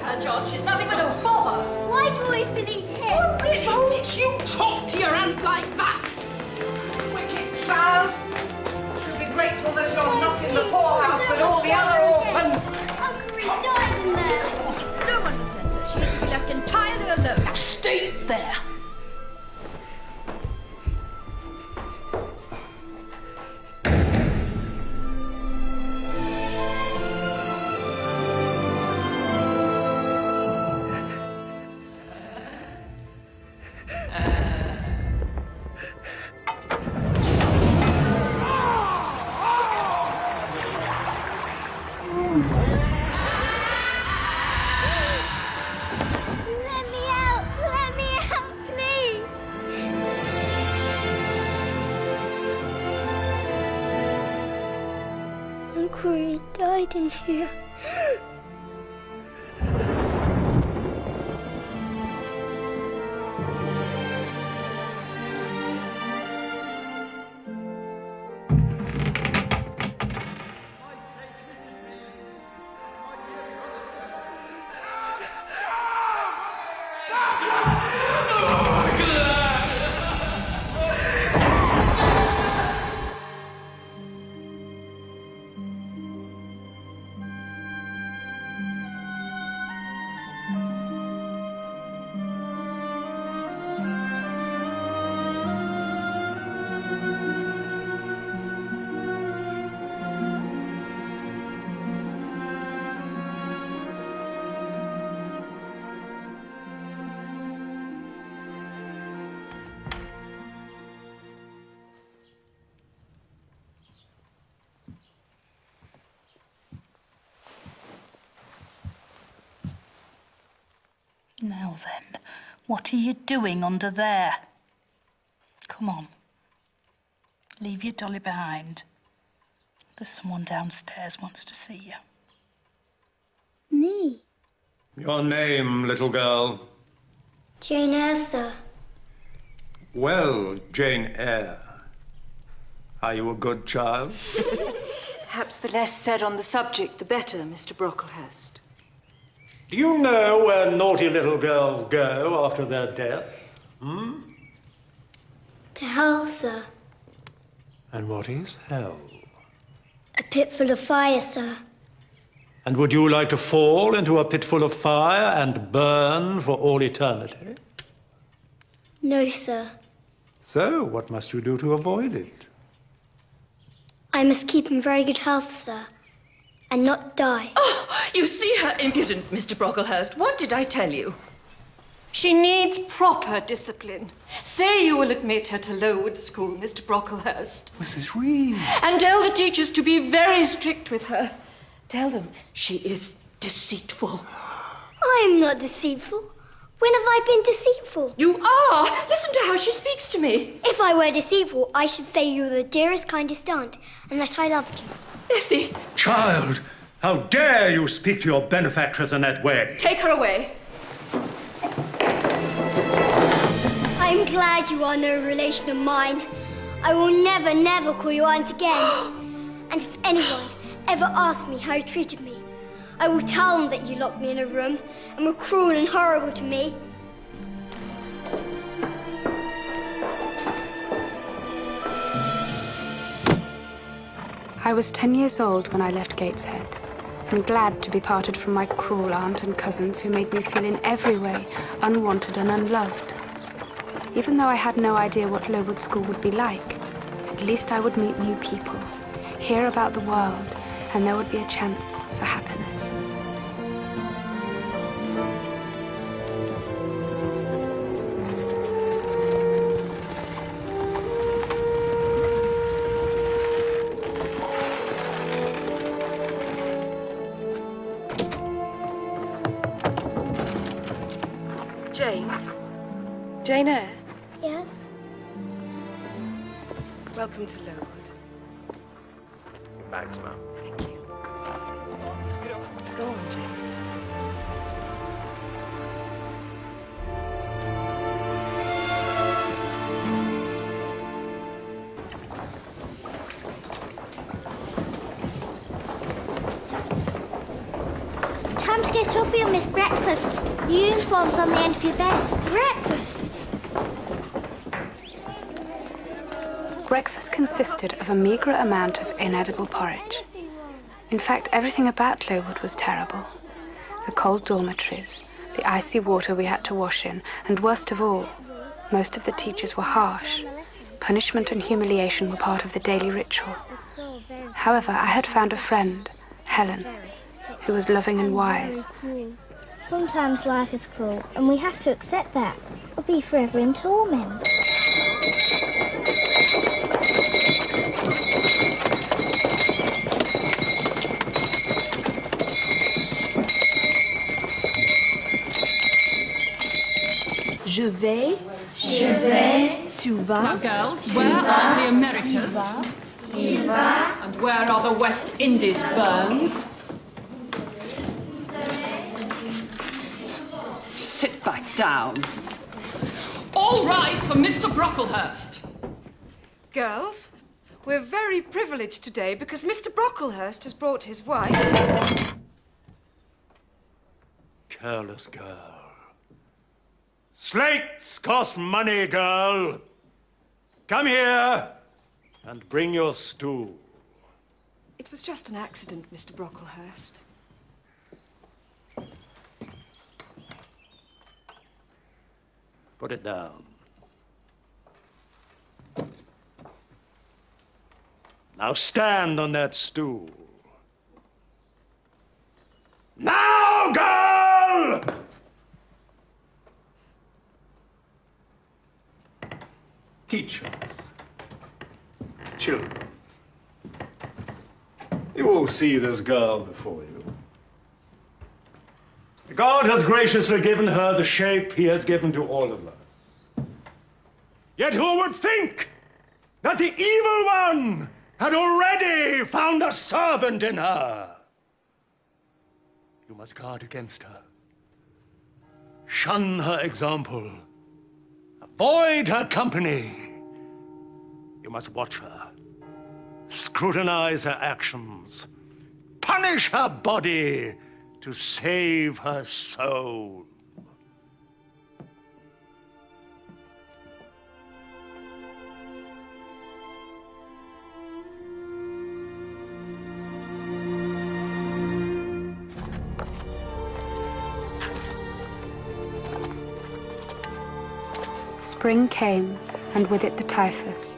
her, John. She's nothing but a bother. Why do you always believe him? Don't you talk to your aunt like that! Wicked child! She'll be grateful that you're not in the poorhouse with all the other orphans. Uncle Reed died in there. No one will tend her. She is to be left entirely alone. Now stay there. Let me out, please. Uncle Reed died in here. Now then, what are you doing under there? Come on. Leave your dolly behind. There's someone downstairs wants to see you. Me? Your name, little girl? Jane Eyre, sir. Well, Jane Eyre. Are you a good child? Perhaps the less said on the subject, the better, Mr. Brocklehurst. Do you know where naughty little girls go after their death? To hell, sir. And what is hell? A pit full of fire, sir. And would you like to fall into a pit full of fire and burn for all eternity? No, sir. So, what must you do to avoid it? I must keep in very good health, sir, and not die. Oh, you see her impudence, Mr. Brocklehurst. What did I tell you? She needs proper discipline. Say you will admit her to Lowood School, Mr. Brocklehurst. Mrs. Reed. And tell the teachers to be very strict with her. Tell them she is deceitful. I am not deceitful. When have I been deceitful? You are! Listen to how she speaks to me. If I were deceitful, I should say you were the dearest, kindest aunt, and that I loved you. Bessie, Child, how dare you speak to your benefactress in that way? take her away. I am glad you are no relation of mine. I will never, never call you aunt again. And if anyone ever asks me how you treated me, I will tell them that you locked me in a room and were cruel and horrible to me. I was 10 years old when I left Gateshead, and glad to be parted from my cruel aunt and cousins who made me feel in every way unwanted and unloved. Even though I had no idea what Lowood School would be like, at least I would meet new people, hear about the world, and there would be a chance for happiness. Jane Eyre, Yes? welcome to Lowood. Thanks, ma'am. Thank you. Go on, Jane. Time to Get up, you'll miss breakfast. Your uniform's on the end of your bed. Breakfast? Breakfast consisted of a meagre amount of inedible porridge. In fact, everything about Lowood was terrible. The cold dormitories, the icy water we had to wash in, and worst of all, most of the teachers were harsh. Punishment and humiliation were part of the daily ritual. However, I had found a friend, Helen, who was loving and wise. Sometimes life is cruel, and we have to accept that, or be forever in torment. Je vais. Tu vas. Now, girls, where are the Americas? And where are the West Indies, Burns? Sit back down. All rise for Mr. Brocklehurst. Girls, we're very privileged today because Mr. Brocklehurst has brought his wife. Careless girl. Slates cost money, girl. Come here and bring your stool. It was just an accident, Mr. Brocklehurst. Put it down. Now stand on that stool. Now, girl! Teachers, children, you all see this girl before you. God has graciously given her the shape he has given to all of us. Yet who would think that the evil one had already found a servant in her? You must guard against her. Shun her example. Avoid her company. You must watch her. Scrutinize her actions. Punish her body to save her soul. Spring came, and with it the typhus.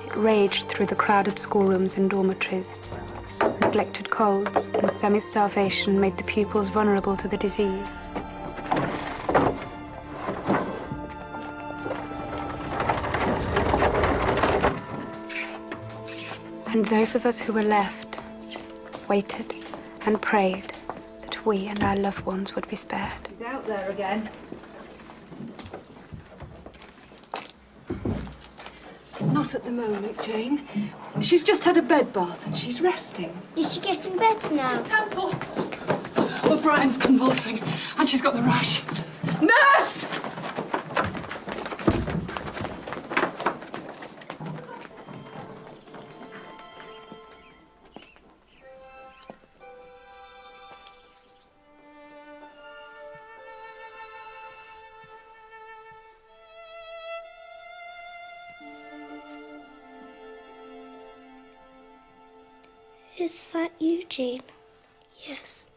It raged through the crowded schoolrooms and dormitories. Neglected colds and semi-starvation made the pupils vulnerable to the disease. And those of us who were left waited and prayed that we and our loved ones would be spared. He's out there again. Not at the moment, Jane. She's just had a bed bath and she's resting. Is she getting better now? Temple! Oh, Brian's convulsing, and she's got the rash. Nurse! Is that you, Jane? Yes.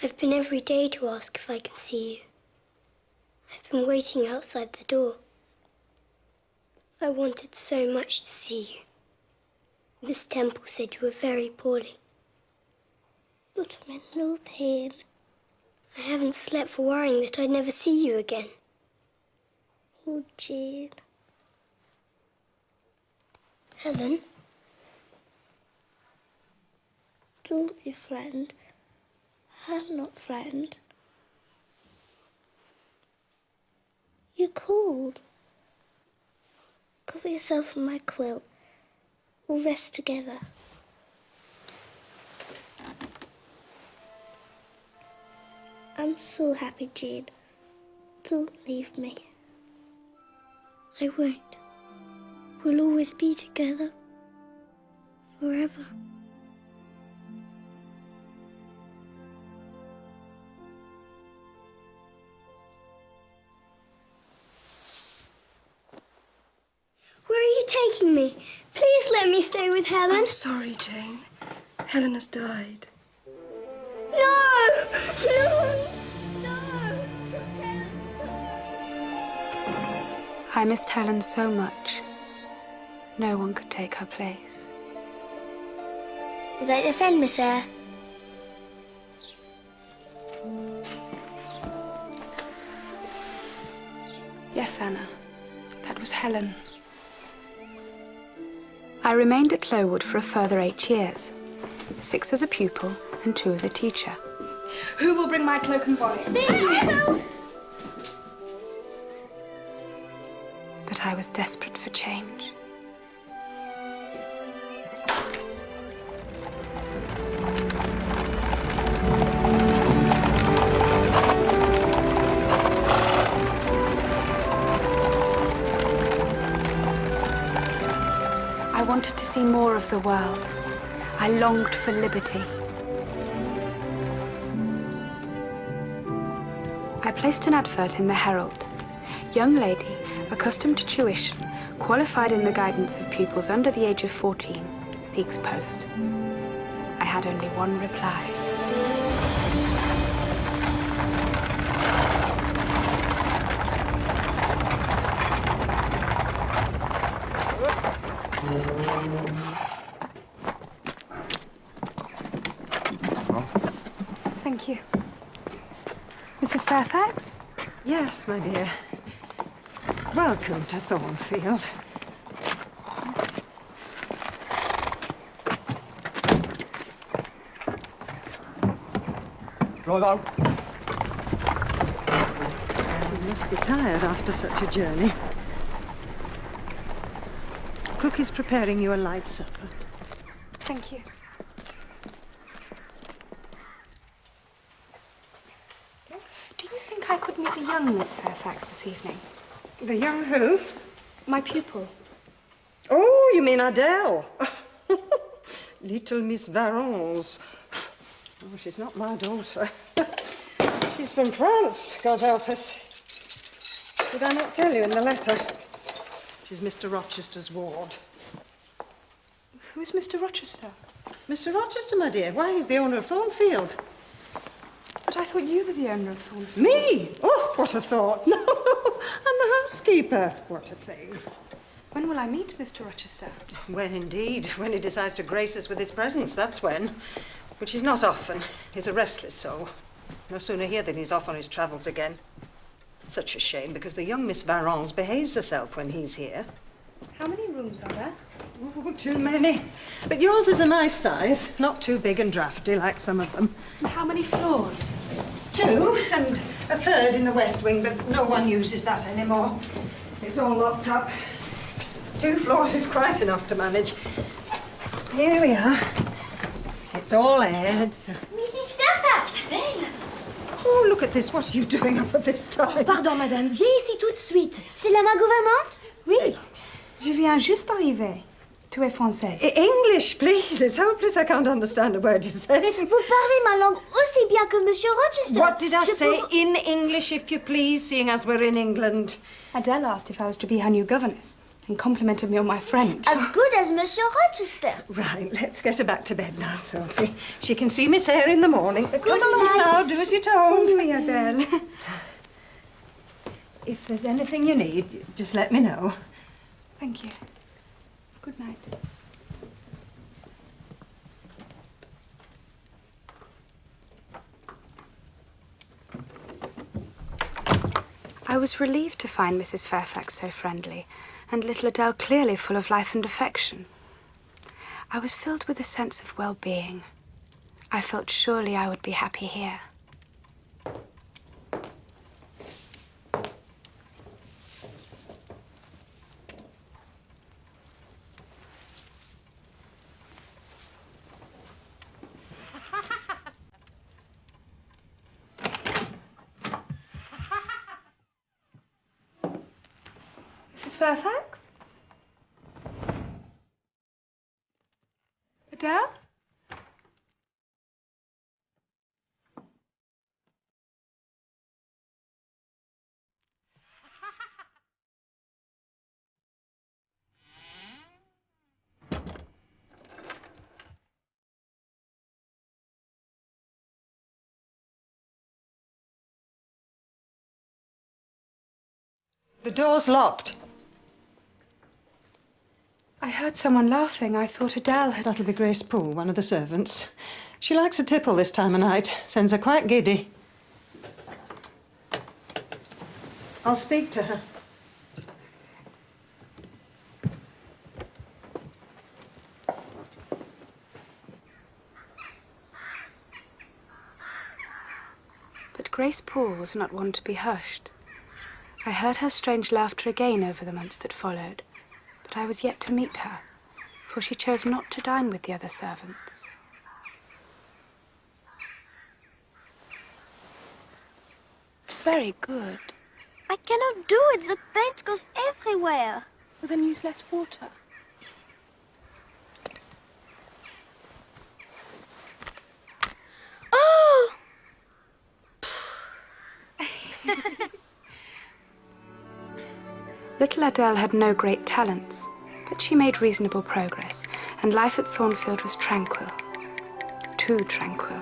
I've been every day to ask if I can see you. I've been waiting outside the door. I wanted so much to see you. Miss Temple said you were very poorly. But I'm in no pain. I haven't slept for worrying that I'd never see you again. Oh, Jane. Helen? Don't be frightened. I'm not frightened. You're cold. Cover yourself in my quilt. We'll rest together. I'm so happy, Jane. Don't leave me. I won't. We'll always be together. Forever. frighten me. Please let me stay with Helen. I'm sorry, Jane. Helen has died. No! No! No! I missed Helen so much. No one could take her place. Is that your friend, Miss Eyre? Yes, Anna. That was Helen. I remained at Lowood for a further 8 years. 6 as a pupil and 2 as a teacher. Who will bring my cloak and bonnet? But I was desperate for change. I wanted to see more of the world. I longed for liberty. I placed an advert in the Herald. Young lady, accustomed to tuition, qualified in the guidance of pupils under the age of 14, seeks post. I had only one reply. Thank you. Mrs. Fairfax? Yes, my dear. Welcome to Thornfield. Drive on. You must be tired after such a journey. Cook is preparing you a light supper. Thank you. Do you think I could meet the young Miss Fairfax this evening? The young who? My pupil. Oh, you mean Adele? Little Miss Varens. Oh, she's not my daughter. She's from France, God help us. Did I not tell you in the letter? She's Mr. Rochester's ward. Who is Mr. Rochester? Mr. Rochester, my dear. Why, he's the owner of Thornfield. But I thought you were the owner of Thornfield. Me? Oh, what a thought. No, I'm the housekeeper. What a thing. When will I meet Mr. Rochester? When indeed. When he decides to grace us with his presence, that's when. Which is not often. He's a restless soul. No sooner here than he's off on his travels again. Such a shame, because the young Miss Varens behaves herself when he's here. How many rooms are there? Oh, too many. But yours is a nice size. Not too big and drafty like some of them. And how many floors? 2, and a third in the west wing, but no one uses that anymore. It's all locked up. 2 floors is quite enough to manage. Here we are. It's all aired. So... Mrs. Fairfax! Oh, look at this. What are you doing up at this time? Pardon, madame. Viens ici tout de suite. C'est la main gouvernante? Oui. Je viens juste d'arriver. Tu es française. English, please. It's hopeless. I can't understand a word you're saying. Vous parlez ma langue aussi bien que Monsieur Rochester. What did I say? peux- In English, if you please, seeing as we're in England. Adele asked if I was to be her new governess and complimented me on my French. As good as Monsieur Rochester. Right, let's get her back to bed now, Sophie. She can see Miss Eyre in the morning. Come along night. now, do as you're told. Oui, Adele. If there's anything you need, just let me know. Thank you. Good night. I was relieved to find Mrs. Fairfax so friendly, and little Adele clearly full of life and affection. I was filled with a sense of well-being. I felt surely I would be happy here. Mrs. Fairfax? Adele? The door's locked. I heard someone laughing. I thought Adele had... That'll be Grace Poole, one of the servants. She likes a tipple this time of night. Sends her quite giddy. I'll speak to her. But Grace Poole was not one to be hushed. I heard her strange laughter again over the months that followed, but I was yet to meet her, for she chose not to dine with the other servants. It's very good. I cannot do it. The paint goes everywhere. Well, then use less water. Oh! Little Adele had no great talents, but she made reasonable progress, and life at Thornfield was tranquil. Too tranquil.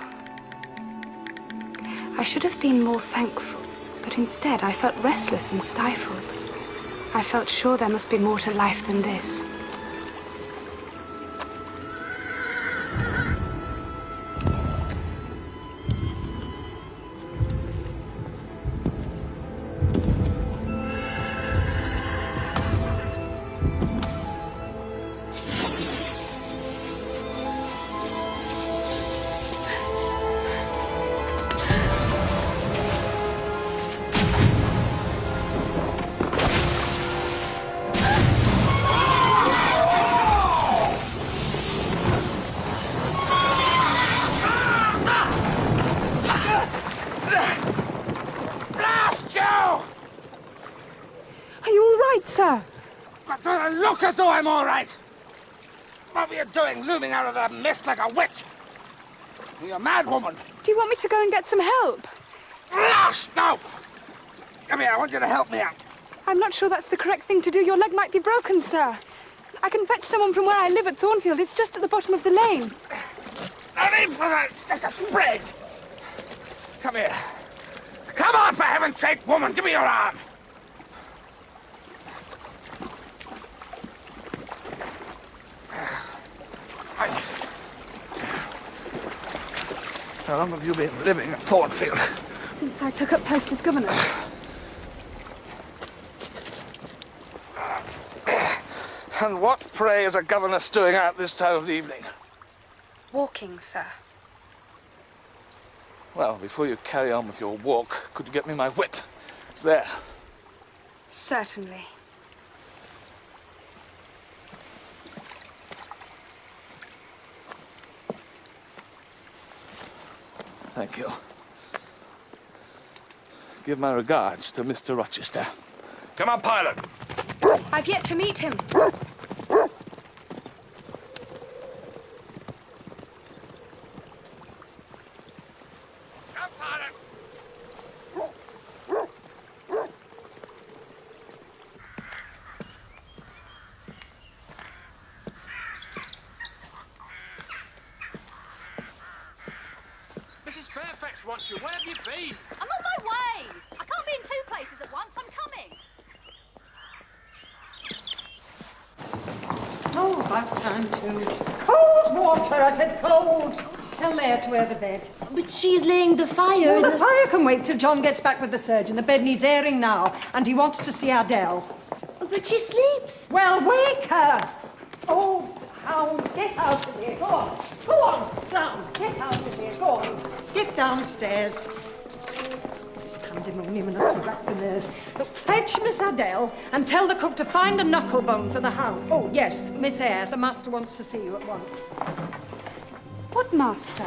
I should have been more thankful, but instead I felt restless and stifled. I felt sure there must be more to life than this. Sir! Look as though I'm all right! What were you doing, looming out of that mist like a witch? You're a mad woman. Do you want me to go and get some help? Blast! No! Come here, I want you to help me out. I'm not sure that's the correct thing to do. Your leg might be broken, sir. I can fetch someone from where I live at Thornfield. It's just at the bottom of the lane. No need for that. It's just a sprain. Come here. Come on, for heaven's sake, woman. Give me your arm. How long have you been living at Thornfield? Since I took up post as governess. And what, pray, is a governess doing out this time of the evening? Walking, sir. Well, before you carry on with your walk, could you get me my whip? It's there. Certainly. Thank you. Give my regards to Mr. Rochester. Come on, pilot. I've yet to meet him. Come, pilot. Mrs. Fairfax wants you. Where have you been? I'm on my way. I can't be in two places at once. I'm coming. Oh, about time too. Cold water, I said cold. Tell Leia to wear the bed. But she's laying the fire. Well, the fire can wait till John gets back with the surgeon. The bed needs airing now, and he wants to see Adele. But she sleeps. Well, wake her. Oh, hound, get out of here. Go on. Go on, down. Get out of here. Go on. Get downstairs. This pandemonium enough to rack the nerves. Look, fetch Miss Adele and tell the cook to find a knucklebone for the hound. Oh, yes, Miss Eyre, the master wants to see you at once. What master?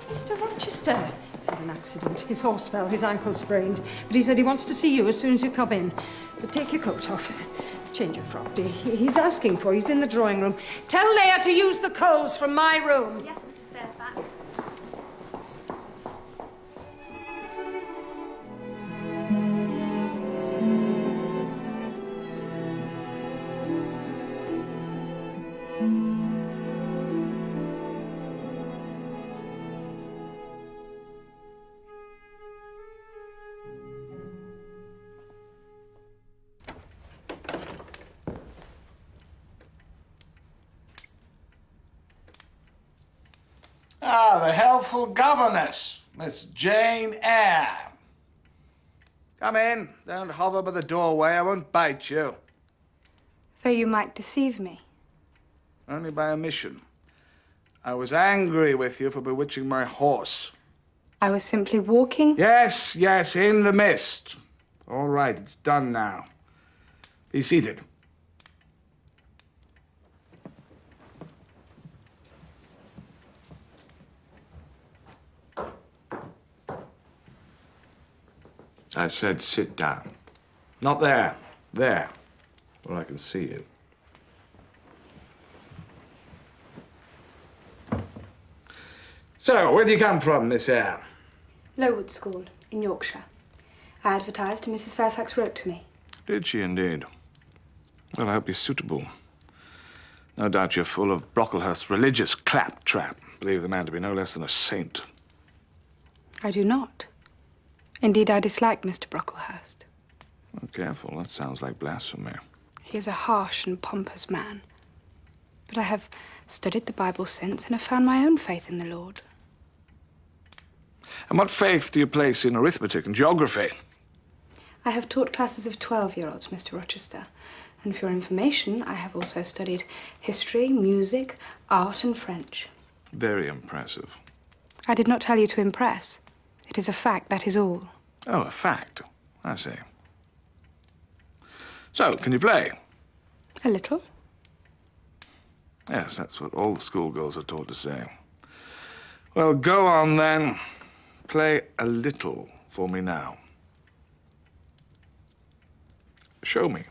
Mr. Rochester. He's had an accident. His horse fell, his ankle sprained. But he said he wants to see you as soon as you come in. So take your coat off. Change your frock, dear. He's asking for you. He's in the drawing room. Tell Leia to use the coals from my room. Yes, Mrs. Fairfax. Ah, the helpful governess, Miss Jane Eyre. Come in. Don't hover by the doorway. I won't bite you. Though you might deceive me. Only by omission. I was angry with you for bewitching my horse. I was simply walking. Yes, yes, in the mist. All right, it's done now. Be seated. I said sit down. Not there. There. Where I can see you. So, where do you come from, Miss Eyre? Lowood School in Yorkshire. I advertised and Mrs. Fairfax wrote to me. Did she indeed? Well, I hope you're suitable. No doubt you're full of Brocklehurst's religious claptrap. Believe the man to be no less than a saint. I do not. Indeed, I dislike Mr. Brocklehurst. Oh, careful, that sounds like blasphemy. He is a harsh and pompous man. But I have studied the Bible since and have found my own faith in the Lord. And what faith do you place in arithmetic and geography? I have taught classes of 12-year-olds, Mr. Rochester. And for your information, I have also studied history, music, art, and French. Very impressive. I did not tell you to impress. It is a fact, that is all. Oh, a fact. I see. So, can you play? A little. Yes, that's what all the schoolgirls are taught to say. Well, go on then. Play a little for me now. Show me.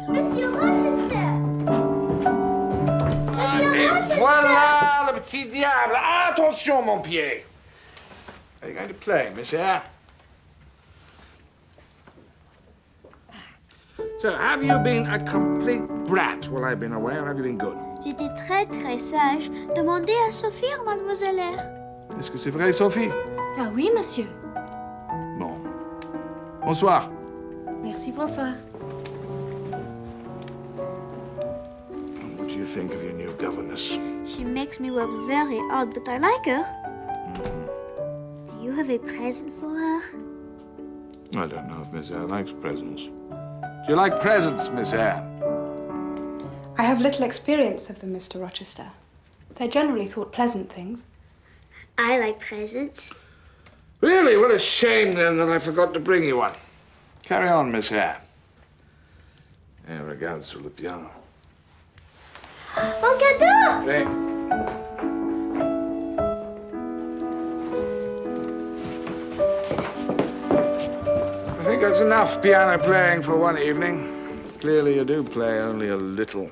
Monsieur Rochester! Monsieur Et Rochester! voilà le petit diable. Attention, mon pied. Are you going to play, Miss Eyre? So, have you been a complete brat while I've been away, or have you been good? J'étais très très sage. Demandez à Sophie ou Mademoiselle Eyre. Est-ce que c'est vrai, Sophie? Ah oui, monsieur. Bon. Bonsoir. Merci, bonsoir. What do you think of your new governess? She makes me work very hard, but I like her. Do you have a present for her? I don't know if Miss Eyre likes presents. Do you like presents, Miss Eyre? I have little experience of them, Mr. Rochester. They're generally thought pleasant things. I like presents. Really? What a shame, then, that I forgot to bring you one. Carry on, Miss Eyre. Et regarde sur le piano. Mon cadeau! Okay. I think that's enough piano playing for one evening. Clearly you do play only a little.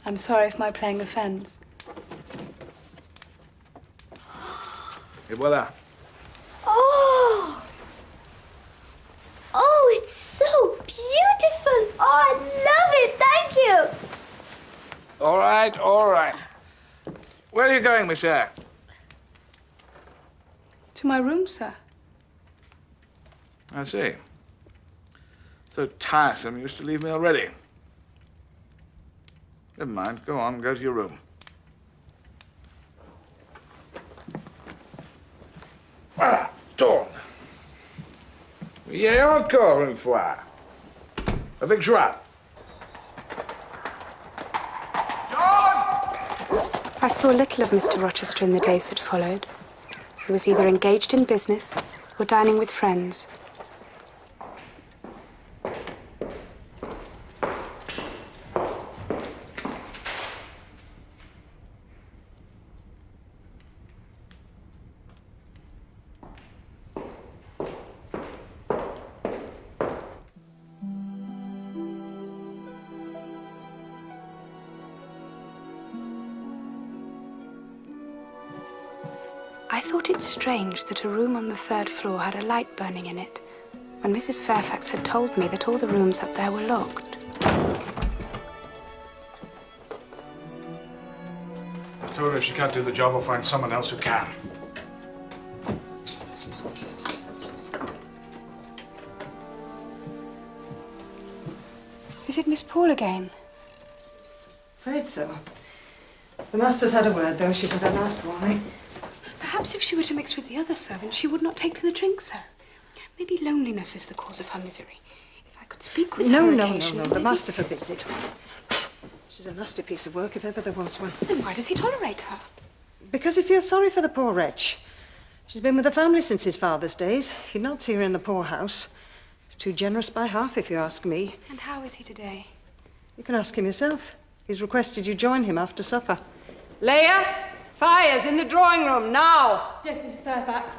I'm sorry if my playing offends. Et voilà. Oh! Oh, it's so beautiful! Oh, I love it! Thank you! All right, all right. Where are you going, Miss Eyre? To my room, sir. I see. So tiresome, you used to leave me already. Never mind, go on, go to your room. Voilà, tourne. Et encore une fois. Avec joie. I saw little of Mr. Rochester in the days that followed. He was either engaged in business or dining with friends. I thought it strange that a room on the 3rd floor had a light burning in it, when Mrs. Fairfax had told me that all the rooms up there were locked. her if she can't do the job, I'll find someone else who can. Is it Miss Paul again? Afraid so. The master's had a word, though. She's had her last warning. Perhaps if she were to mix with the other servants, she would not take to the drink, sir. Maybe loneliness is the cause of her misery. If I could speak with her occasionally... No. The master forbids it. She's a nasty piece of work, if ever there was one. Then why does he tolerate her? Because he feels sorry for the poor wretch. She's been with the family since his father's days. He'd not see her in the poorhouse. He's too generous by half, if you ask me. And how is he today? You can ask him yourself. He's requested you join him after supper. Leia, fire's in the drawing room, now! Yes, Mrs. Fairfax.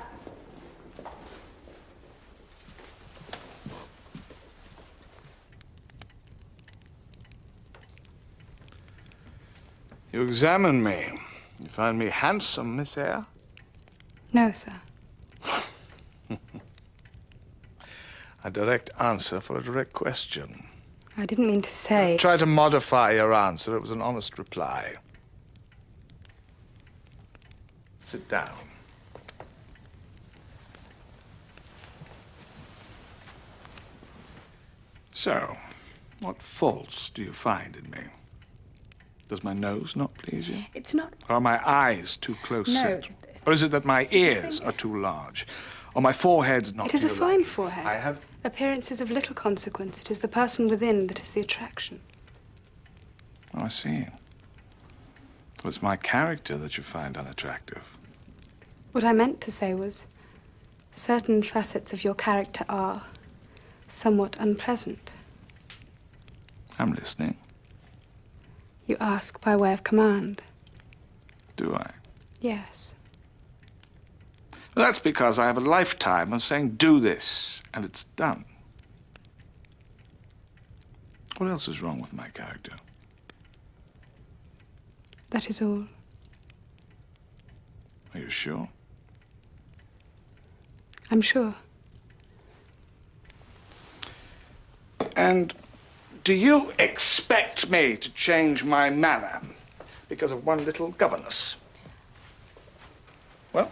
You examine me. You find me handsome, Miss Eyre? No, sir. A direct answer for a direct question. I didn't mean to say... Try to modify your answer. It was an honest reply. Sit down. So, what faults do you find in me? Does my nose not please you? It's not... Or are my eyes too close No. set? Or is it that my ears are too large? Or my forehead's not It is a too fine large? forehead. I have... Appearance is of little consequence. It is the person within that is the attraction. Oh, I see. Well, it's my character that you find unattractive. What I meant to say was, certain facets of your character are somewhat unpleasant. I'm listening. You ask by way of command. Do I? Yes. Well, that's because I have a lifetime of saying, do this, and it's done. What else is wrong with my character? That is all. Are you sure? I'm sure. And do you expect me to change my manner because of one little governess? Well?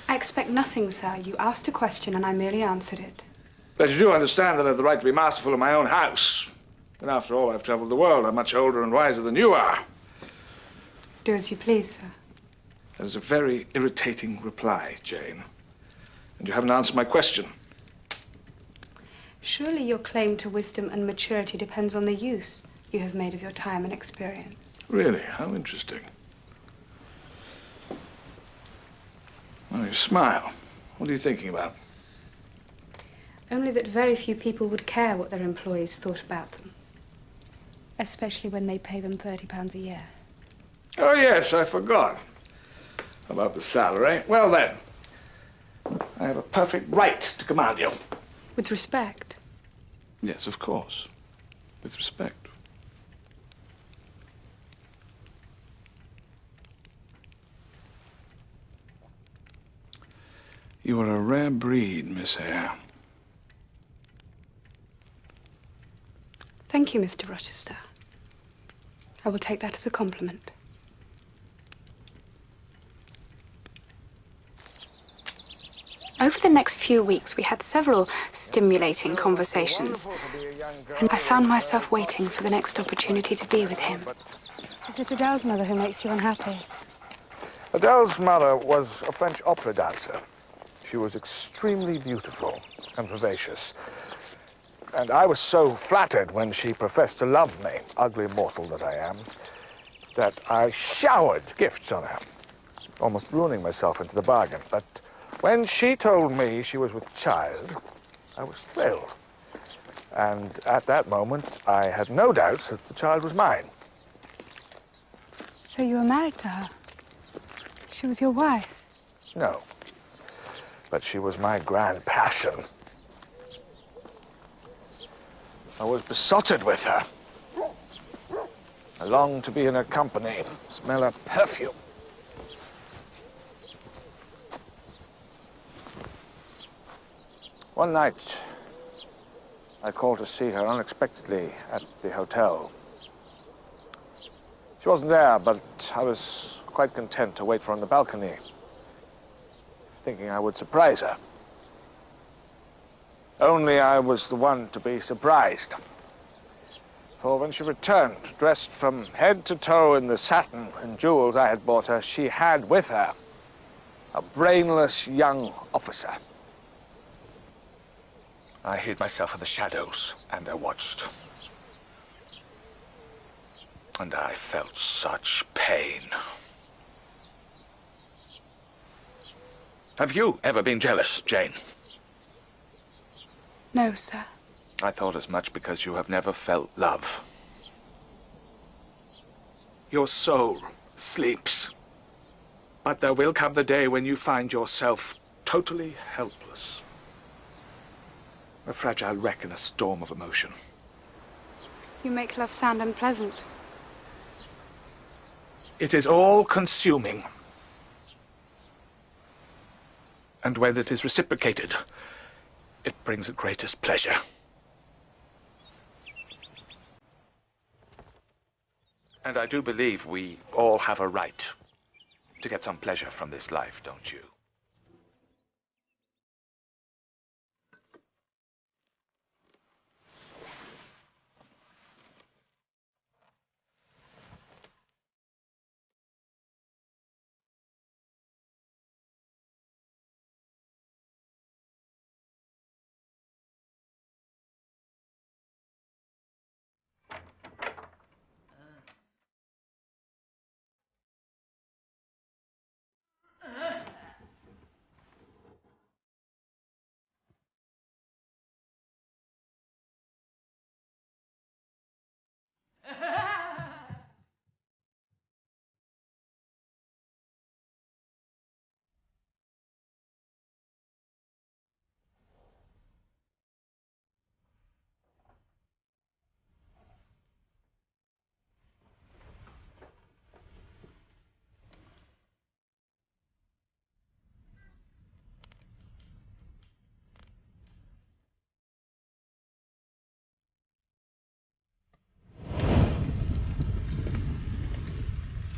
I expect nothing, sir. You asked a question and I merely answered it. But you do understand that I have the right to be masterful in my own house. And after all, I've traveled the world. I'm much older and wiser than you are. Do as you please, sir. That is a very irritating reply, Jane. And you haven't answered my question. Surely your claim to wisdom and maturity depends on the use you have made of your time and experience. Really? How interesting. Well, you smile. What are you thinking about? Only that very few people would care what their employees thought about them. Especially when they pay them £30 a year. Oh, yes, I forgot about the salary. Well, then, I have a perfect right to command you. With respect. Yes, of course. With respect. You are a rare breed, Miss Eyre. Thank you, Mr. Rochester. I will take that as a compliment. Over the next few weeks, we had several stimulating conversations, and I found myself waiting for the next opportunity to be with him. Is it Adele's mother who makes you unhappy? Adele's mother was a French opera dancer. She was extremely beautiful and vivacious. And I was so flattered when she professed to love me, ugly mortal that I am, that I showered gifts on her, almost ruining myself into the bargain. But when she told me she was with child, I was thrilled. And at that moment, I had no doubts that the child was mine. So you were married to her? She was your wife? No. But she was my grand passion. I was besotted with her. I longed to be in her company, smell her perfume. One night, I called to see her unexpectedly at the hotel. She wasn't there, but I was quite content to wait for her on the balcony, thinking I would surprise her. Only I was the one to be surprised. For when she returned, dressed from head to toe in the satin and jewels I had bought her, she had with her a brainless young officer. I hid myself in the shadows, and I watched. And I felt such pain. Have you ever been jealous, Jane? No, sir. I thought as much because you have never felt love. Your soul sleeps. But there will come the day when you find yourself totally helpless. A fragile wreck in a storm of emotion. You make love sound unpleasant. It is all-consuming. And when it is reciprocated, it brings the greatest pleasure. And I do believe we all have a right to get some pleasure from this life, don't you?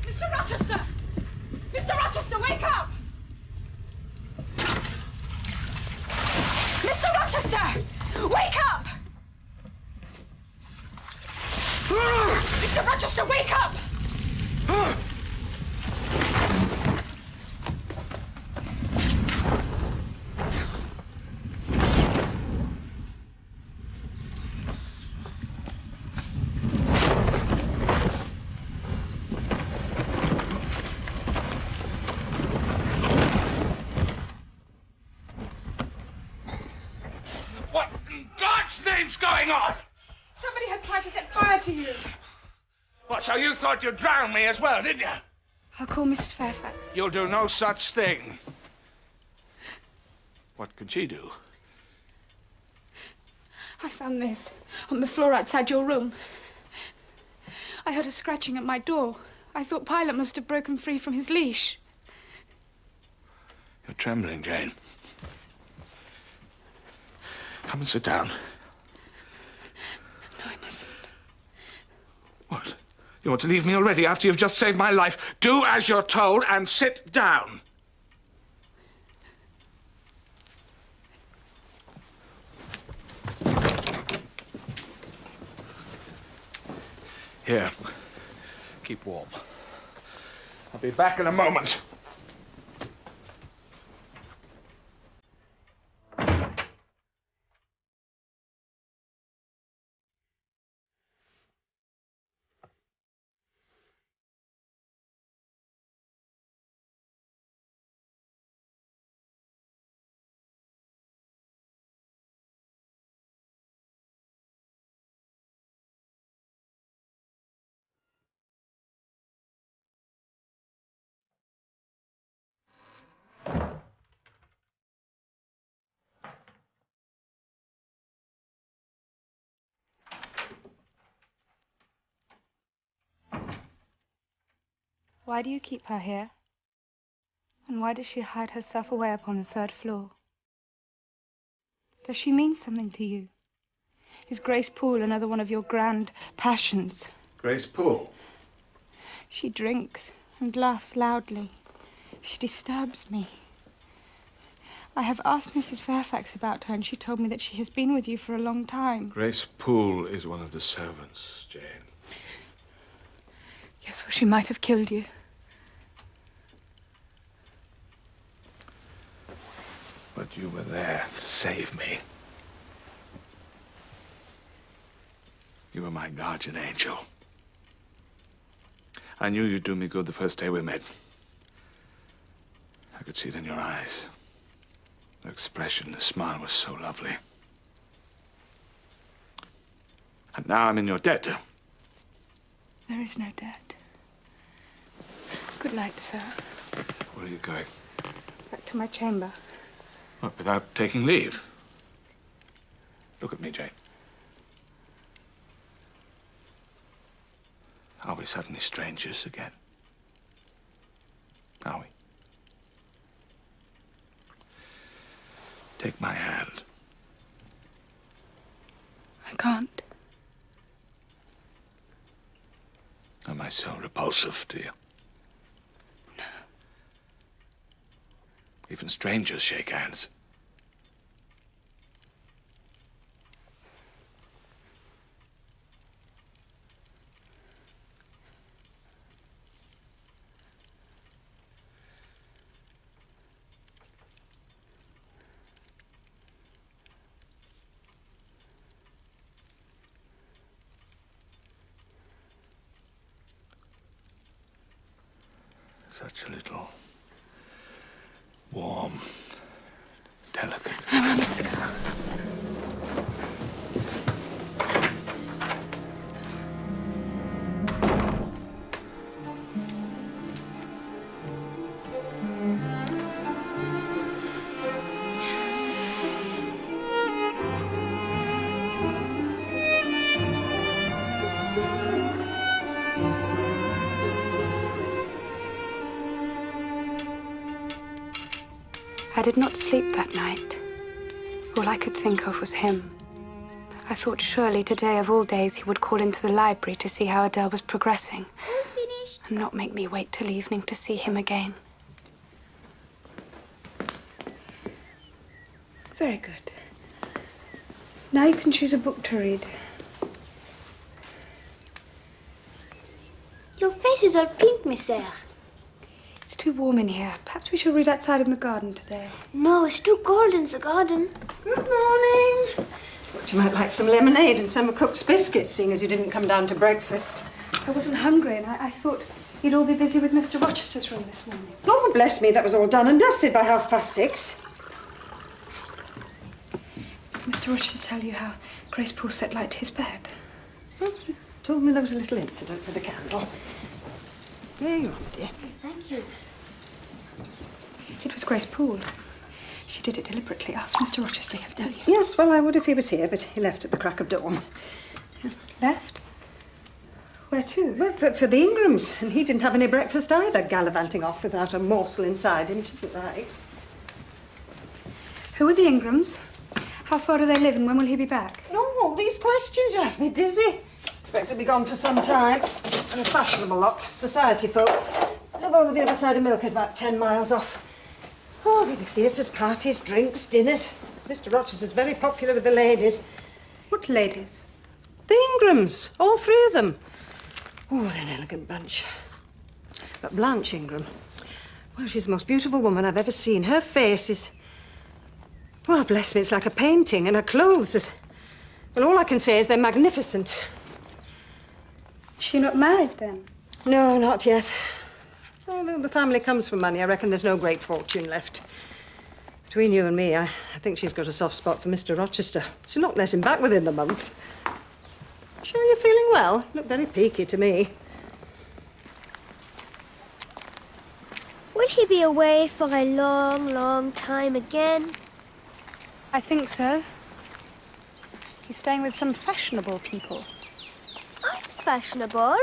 Mr. Rochester! Mr. Rochester, wake up! Mr. Rochester! Wake up! Mr. Rochester, wake up! What in God's name's going on? Somebody had tried to set fire to you. What, so you thought you'd drown me as well, did you? I'll call Mrs. Fairfax. You'll do no such thing. What could she do? I found this on the floor outside your room. I heard a scratching at my door. I thought Pilot must have broken free from his leash. You're trembling, Jane. Come and sit down. No, I mustn't. What? You want to leave me already after you've just saved my life? Do as you're told and sit down. Here. Keep warm. I'll be back in a moment. Why do you keep her here? And why does she hide herself away upon the 3rd floor? Does she mean something to you? Is Grace Poole another one of your grand passions? Grace Poole? She drinks and laughs loudly. She disturbs me. I have asked Mrs. Fairfax about her, and she told me that she has been with you for a long time. Grace Poole is one of the servants, Jane. Yes, well, she might have killed you. But you were there to save me. You were my guardian angel. I knew you'd do me good the first day we met. I could see it in your eyes. The expression, the smile was so lovely. And now I'm in your debt. There is no debt. Good night, sir. Where are you going? Back to my chamber. What, without taking leave? Look at me, Jane. Are we suddenly strangers again? Are we? Take my hand. I can't. Am I so repulsive to you? No. Even strangers shake hands. Such a little, warm, delicate. I must go. I did not sleep that night. All I could think of was him. I thought surely today of all days he would call into the library to see how Adele was progressing. All finished. And not make me wait till evening to see him again. Very good. Now you can choose a book to read. Your faces are pink, Miss Eyre. It's too warm in here. Perhaps we shall read outside in the garden today. No, it's too cold in the garden. Good morning. Thought you might like some lemonade and some cook's biscuits, seeing as you didn't come down to breakfast. I wasn't hungry, and I thought you'd all be busy with Mr. Rochester's room this morning. Oh, bless me, that was all done and dusted by 6:30. Did Mr. Rochester tell you how Grace Poole set light to his bed? Oh, he told me there was a little incident with the candle. There you are, dear. Thank you. It was Grace Poole. She did it deliberately. Ask Mr. Rochester, he'll tell you. Yes, well, I would if he was here, but he left at the crack of dawn. Left? Where to? Well, for the Ingrams, and he didn't have any breakfast either, gallivanting off without a morsel inside him. It isn't right. Who are the Ingrams? How far do they live, and when will he be back? Oh, all these questions have me dizzy. Expect to be gone for some time. And a fashionable lot, society folk. Live over the other side of Milford, about 10 miles off. Oh, there'll be theatres, parties, drinks, dinners. Mr. Rochester's very popular with the ladies. What ladies? The Ingrams, all three of them. Oh, they're an elegant bunch. But Blanche Ingram, well, she's the most beautiful woman I've ever seen. Her face is... Well, bless me, it's like a painting, and her clothes... Well, all I can say is they're magnificent. Is she not married, then? No, not yet. Although the family comes from money, I reckon there's no great fortune left. Between you and me, I think she's got a soft spot for Mr. Rochester. She'll not let him back within the month. Sure you're feeling well? Look very peaky to me. Will he be away for a long, long time again? I think so. He's staying with some fashionable people. I'm fashionable.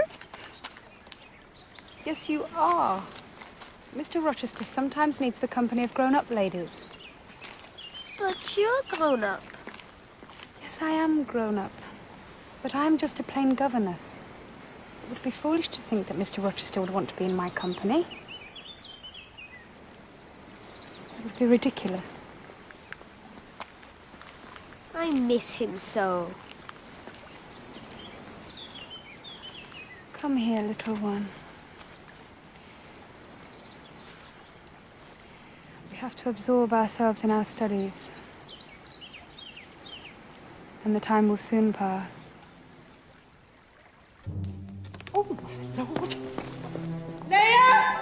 Yes, you are. Mr. Rochester sometimes needs the company of grown-up ladies. But you're grown up. Yes, I am grown up. But I'm just a plain governess. would be foolish to think that Mr. Rochester would want to be in my company. It would be ridiculous. I miss him so. Come here, little one. We have to absorb ourselves in our studies. And the time will soon pass. Oh, my Lord. Leia!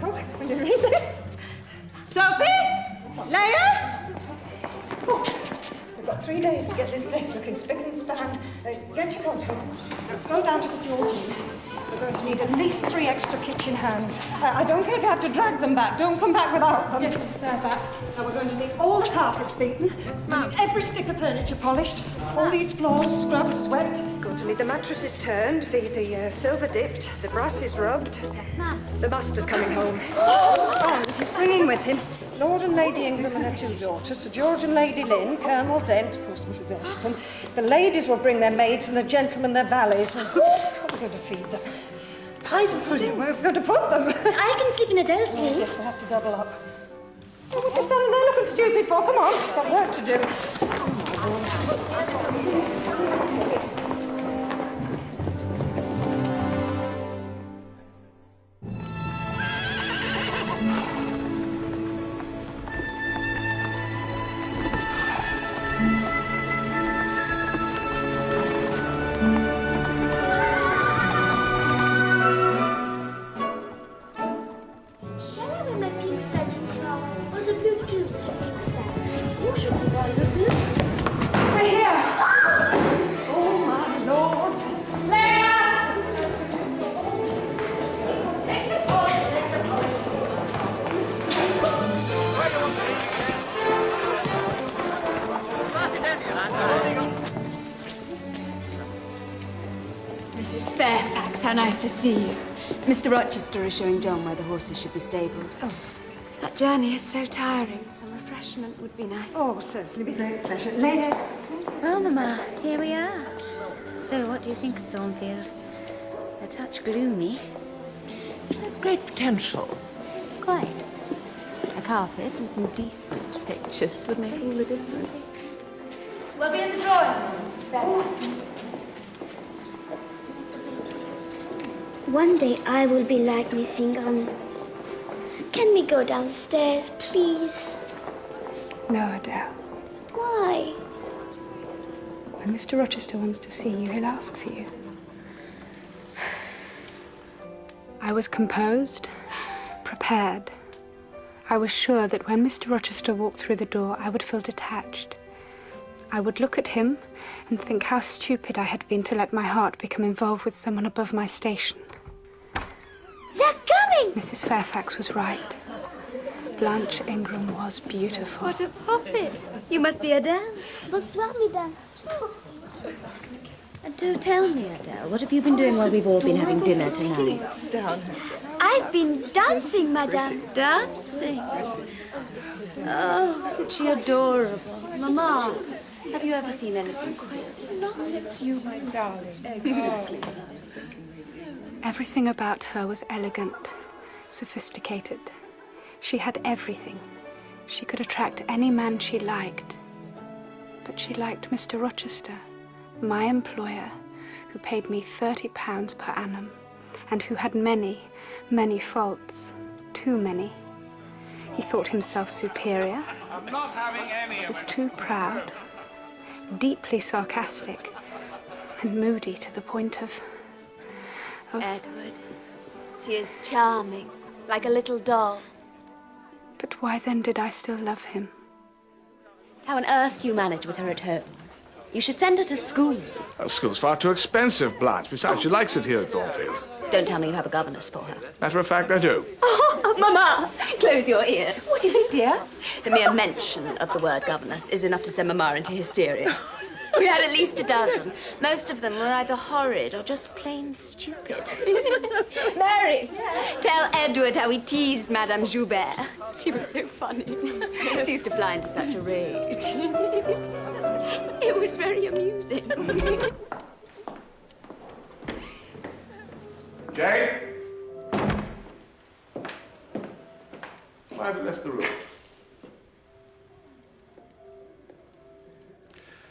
Oh, will you read this? Sophie? Leia? Oh, we've got 3 days to get this place looking spick and span. Get your coat on. Go down to the Georgian. We're going to need at least 3 extra kitchen hands. I don't care if you have to drag them back. Don't come back without them. Yes, Mrs. Fairfax. Now we're going to need all the carpets beaten. Yes, ma'am. Every stick of furniture polished. All these floors scrubbed, swept. Going to need the mattresses turned, the silver dipped, the brasses rubbed. Yes, ma'am. The master's coming home. And he's bringing with him Lord and Lady Ingram and her 2 daughters, Sir George and Lady Lynn, Colonel Dent, of course Mrs. Ashton. The ladies will bring their maids and the gentlemen their valets. What are we going to feed them? Pies and pudding. Where are we going to put them? I can sleep in Adele's room. Yes, we'll have to double up. Oh, what are you standing there looking stupid for? Come on, we've got work to do. Shall I wear my pink satin tomorrow? Or the blue too with the pink satin? Ou je peux voir le bleu? We're here. Oh, my Lord. Mrs. Fairfax, how nice to see you. Mr. Rochester is showing John where the horses should be stabled. Oh. That journey is so tiring. Some refreshment would be nice. Oh, certainly, be great pleasure. Later. Well, Mamma, here we are. So, what do you think of Thornfield? A touch gloomy. There's great potential. Quite. A carpet and some decent pictures would make all the difference. We'll be in the drawing room, Mrs. Fairfax. One day I will be like Miss Ingram. Can we go downstairs, please? No, Adele. Why? When Mr. Rochester wants to see you, he'll ask for you. I was composed, prepared. I was sure that when Mr. Rochester walked through the door, I would feel detached. I would look at him and think how stupid I had been to let my heart become involved with someone above my station. They're coming! Mrs. Fairfax was right. Blanche Ingram was beautiful. What a poppet! You must be Adele. Bonsoir, mesdames. And do tell me, Adele, what have you been doing while we've all been having dinner tonight? I've been dancing, madame. Dancing? Oh, isn't she adorable? Mamma, Have you ever seen anything quite so Not since you, my darling. Exactly. Everything about her was elegant, sophisticated. She had everything. She could attract any man she liked. But she liked Mr. Rochester, my employer, who paid me £30 per annum, and who had many, many faults. Too many. He thought himself superior, I'm not having any was too proud, deeply sarcastic, and moody to the point of... Edward. She is charming, like a little doll. But why then did I still love him? How on earth do you manage with her at home? You should send her to school. Well, school's far too expensive, Blanche. Besides, she likes it here at Thornfield. Don't tell me you have a governess for her. Matter of fact, I do. Oh, Mamma, close your ears. What do you think, dear? The mere mention of the word governess is enough to send Mamma into hysteria. We had at least a dozen. Most of them were either horrid or just plain stupid. Mary, tell Edward how he teased Madame Joubert. She was so funny. She used to fly into such a rage. It was very amusing. Jane? Why have you left the room?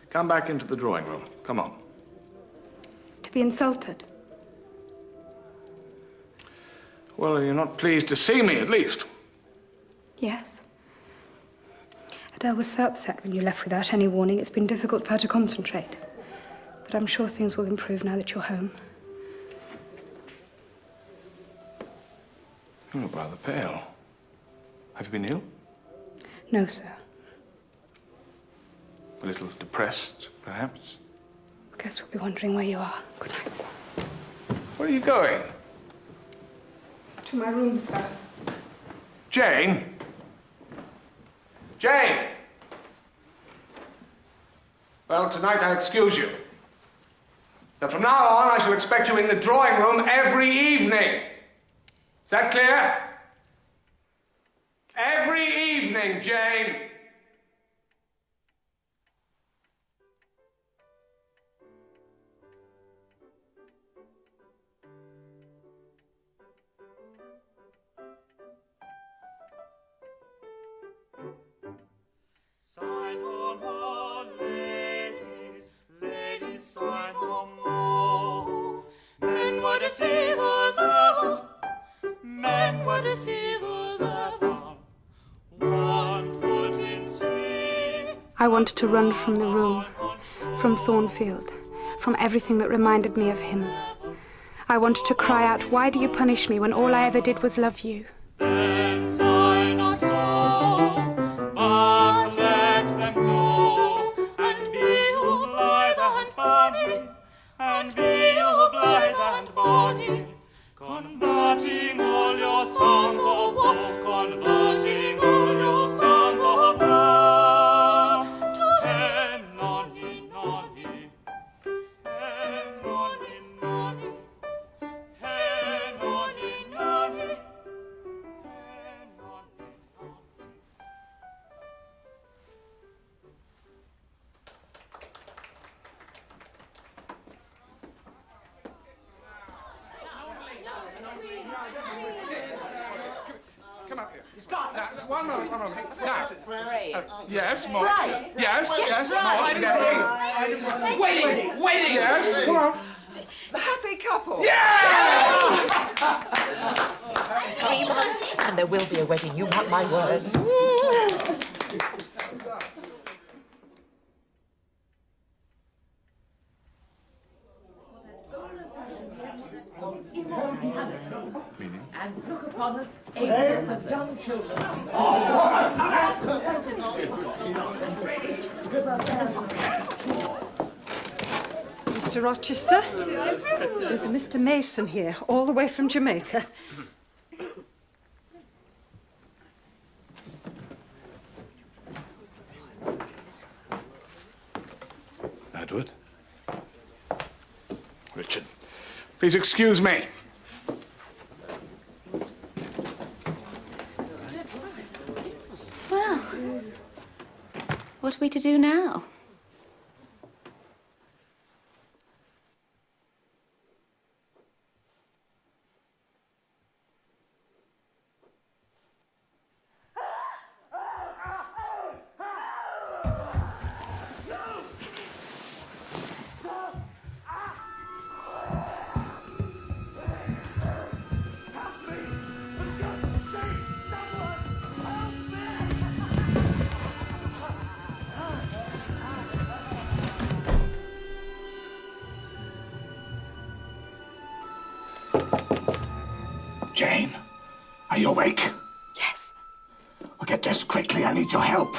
Come back into the drawing room. Come on. To be insulted. Well, you're not pleased to see me, at least. Yes. Adele was so upset when you left without any warning. It's been difficult for her to concentrate. But I'm sure things will improve now that you're home. You look rather pale. Have you been ill? No, sir. A little depressed, perhaps? Guess we'll be wondering where you are. Good night, sir. Where are you going? To my room, sir. Jane? Jane! Well, tonight I excuse you. But from now on, I shall expect you in the drawing room every evening. Is that clear? Every evening, Jane. Sign no more, ladies, ladies, sign no more. Men were deceivers ever, men were deceivers ever. One foot in sea. I wanted to run from the room, from Thornfield, from everything that reminded me of him. I wanted to cry out, why do you punish me when all I ever did was love you? Then sigh not so, but let them go, and be you blithe and bonny, and be you blithe and bonny, converting all your sons of woe, converting all your sons of woe to hen nonny nonny, hen nonny nonny, hen nonny nonny. Come up here. Scott! One moment. Now. Right. Yes, more. Right. Yes, Right. more. Waiting! Yes, come on. The happy couple! Yeah! 3 months, and there will be a wedding. You mark my words. And look upon us, angels of young children. Mr. Rochester, there's a Mr. Mason here, all the way from Jamaica. Edward? Richard, please excuse me. Well, what are we to do now? Jane, are you awake? Yes. Well, get dressed quickly. I need your help.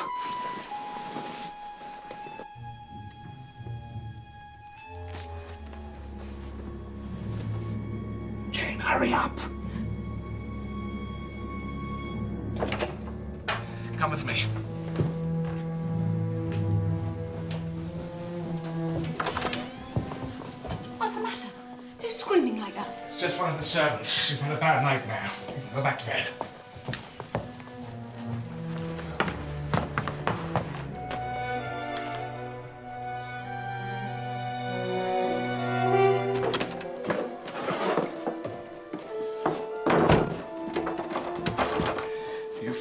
Jane, hurry up. Come with me. What's the matter? Who's screaming like that? It's just one of the servants. She's had a bad night now. You can go back to bed.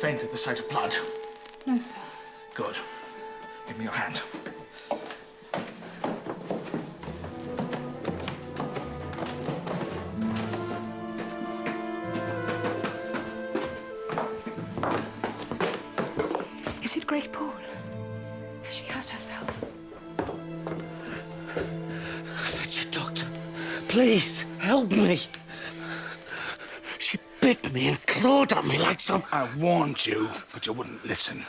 faint at the sight of blood? No, sir. Good. Give me your hand. Is it Grace Poole? Has she hurt herself? Fetch a doctor. Please, help me. She bit me and clawed at me like some... I warned you, but you wouldn't listen.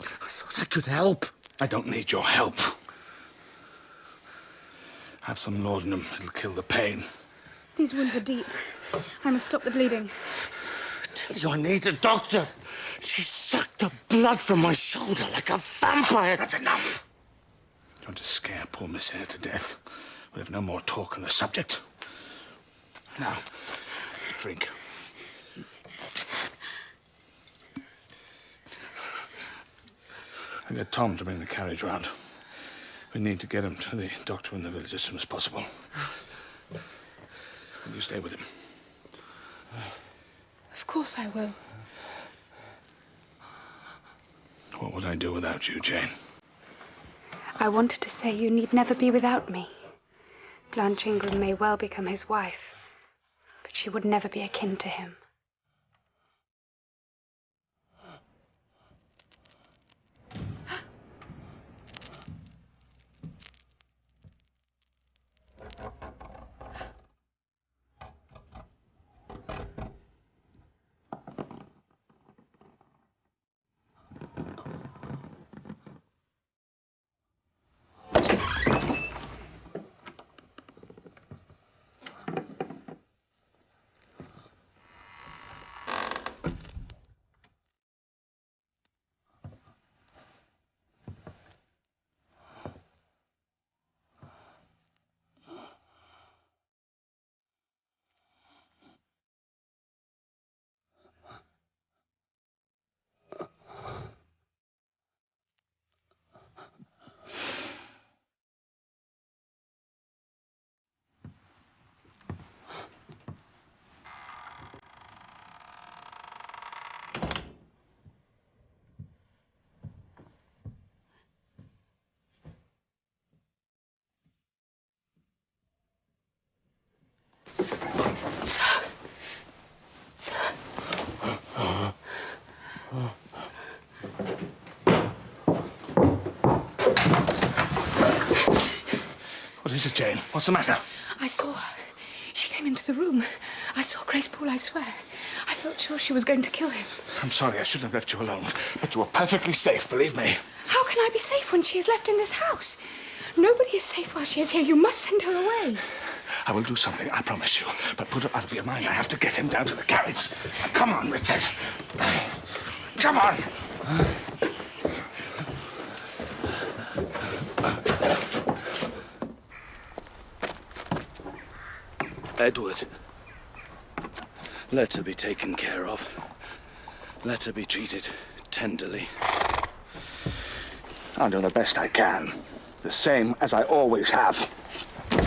I thought I could help. I don't need your help. Have some laudanum. It'll kill the pain. These wounds are deep. I must stop the bleeding. I tell you, I need a doctor. She sucked the blood from my shoulder like a vampire. That's enough. You want to scare poor Miss Eyre to death? We'll have no more talk on the subject. Now, drink. I get Tom to bring the carriage round. We need to get him to the doctor in the village as soon as possible. Will you stay with him? Of course I will. What would I do without you, Jane? I wanted to say you need never be without me. Blanche Ingram may well become his wife, but she would never be akin to him. What is it, Jane? What's the matter? I saw her. She came into the room. I saw Grace Poole, I swear. I felt sure she was going to kill him. I'm sorry, I shouldn't have left you alone. But you were perfectly safe, believe me. How can I be safe when she is left in this house? Nobody is safe while she is here. You must send her away. I will do something, I promise you. But put it out of your mind. I have to get him down to the carriage. Come on, Richard. Come on. Edward, let her be taken care of. Let her be treated tenderly. I'll do the best I can. The same as I always have.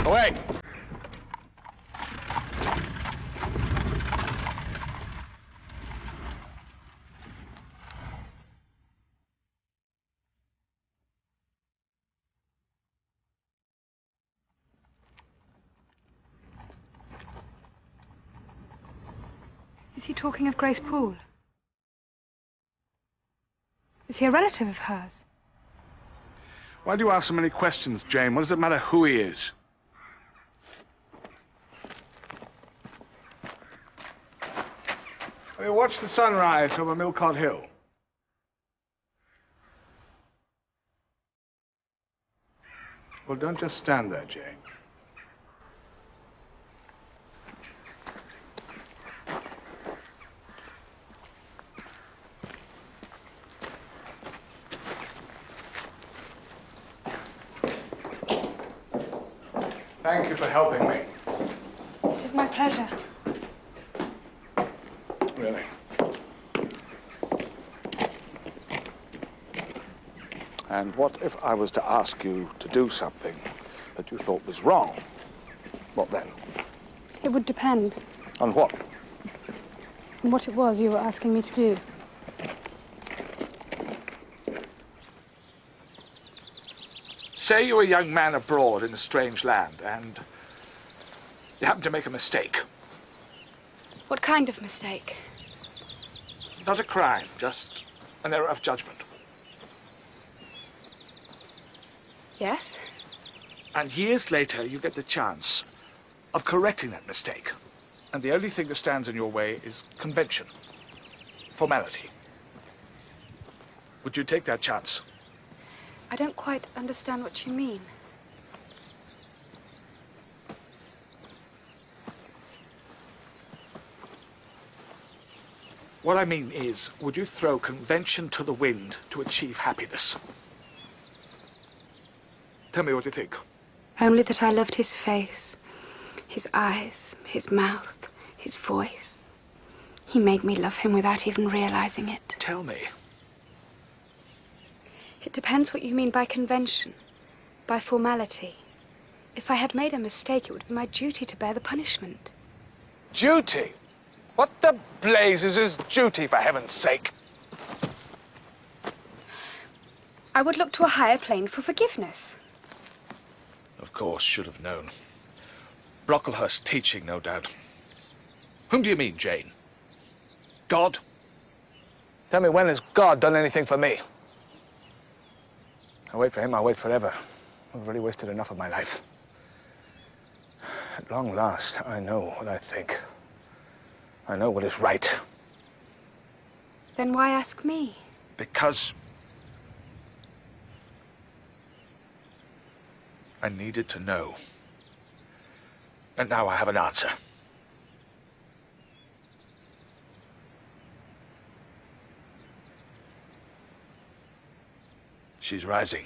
Away! Is he talking of Grace Poole? Is he a relative of hers? Why do you ask so many questions, Jane? What does it matter who he is? Have you watched the sunrise over Millcott Hill? Well, don't just stand there, Jane. Thank you for helping me. It is my pleasure. Really? And what if I was to ask you to do something that you thought was wrong? What then? It would depend. On what? and what it was you were asking me to do. Say you're a young man abroad in a strange land, and you happen to make a mistake. What kind of mistake? Not a crime, just an error of judgment. Yes? And years later, you get the chance of correcting that mistake. And the only thing that stands in your way is convention, formality. Would you take that chance? I don't quite understand what you mean. What I mean is, would you throw convention to the wind to achieve happiness? Tell me what you think. Only that I loved his face, his eyes, his mouth, his voice. He made me love him without even realizing it. Tell me. It depends what you mean by convention, by formality. If I had made a mistake, it would be my duty to bear the punishment. Duty? What the blazes is duty, for heaven's sake? I would look to a higher plane for forgiveness. Of course, should have known. Brocklehurst teaching, no doubt. Whom do you mean, Jane? God? Tell me, when has God done anything for me? I wait for him, I wait forever. I've already wasted enough of my life. At long last, I know what I think. I know what is right. Then why ask me? Because I needed to know. And now I have an answer. She's rising.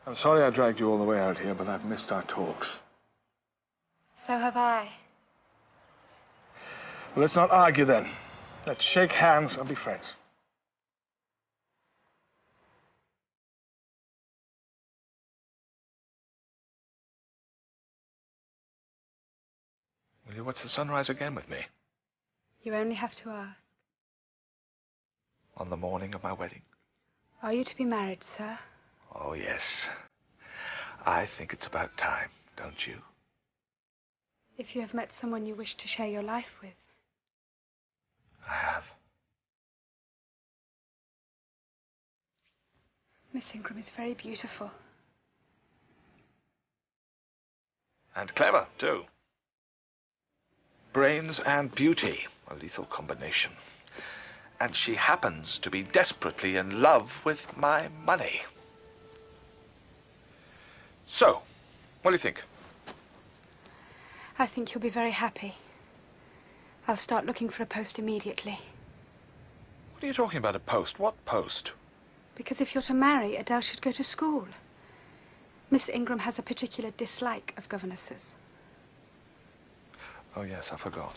I'm sorry I dragged you all the way out here, but I've missed our talks. So have I. Well, let's not argue then. Let's shake hands and be friends. Will you watch the sunrise again with me? You only have to ask. On the morning of my wedding? Are you to be married, sir? Oh, yes. I think it's about time, don't you? If you have met someone you wish to share your life with. I have. Miss Ingram is very beautiful. And clever, too. Brains and beauty, a lethal combination. And she happens to be desperately in love with my money. So, what do you think? I think you'll be very happy. I'll start looking for a post immediately. What are you talking about, a post? What post? Because if you're to marry, Adele should go to school. Miss Ingram has a particular dislike of governesses. Oh, yes, I forgot.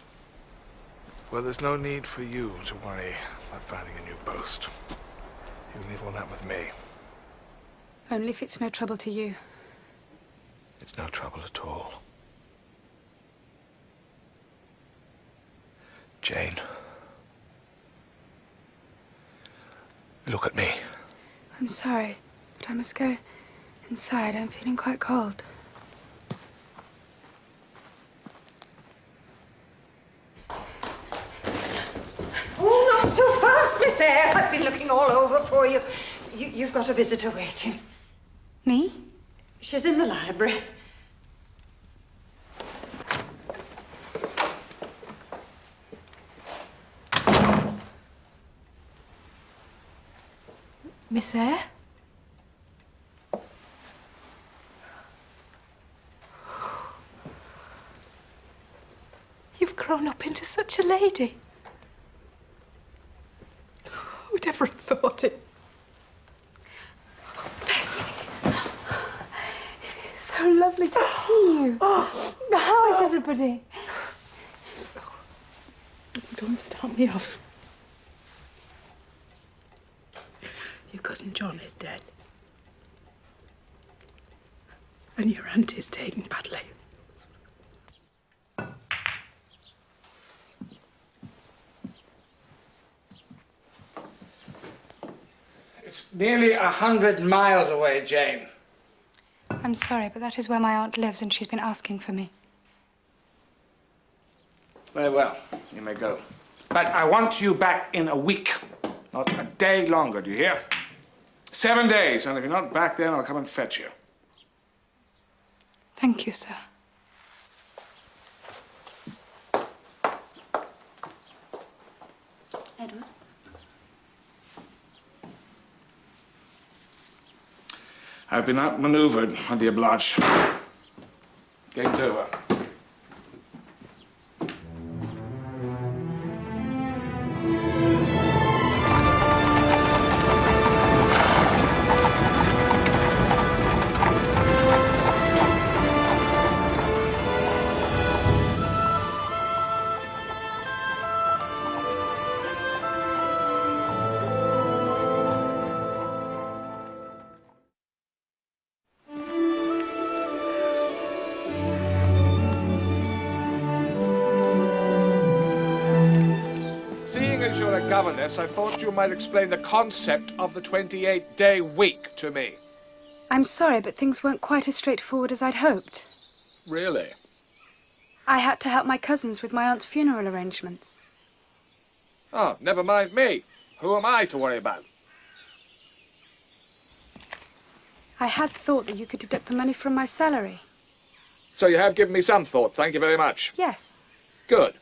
Well, there's no need for you to worry about finding a new post. You leave all that with me. Only if it's no trouble to you. It's no trouble at all. Jane. Look at me. I'm sorry, but I must go inside. I'm feeling quite cold. Oh, not so fast, Miss Eyre. I've been looking all over for you. You've got a visitor waiting. Me? She's in the library. Miss Eyre? You've grown up into such a lady. Who'd ever have thought it? Bessie. It's so lovely to see you. How is everybody? Don't start me off. Your cousin John is dead. And your aunt is taken badly. It's nearly 100 miles away, Jane. I'm sorry, but that is where my aunt lives and she's been asking for me. Very well, you may go. But I want you back in a week, not a day longer, do you hear? 7 days, and if you're not back then, I'll come and fetch you. Thank you, sir. Edward? I've been outmaneuvered, my dear Blanche. Game's over. Seeing as you're a governess, I thought you might explain the concept of the 28-day week to me. I'm sorry, but things weren't quite as straightforward as I'd hoped. Really? I had to help my cousins with my aunt's funeral arrangements. Oh, never mind me. Who am I to worry about? I had thought that you could deduct the money from my salary. So you have given me some thought. Thank you very much. Yes. Good.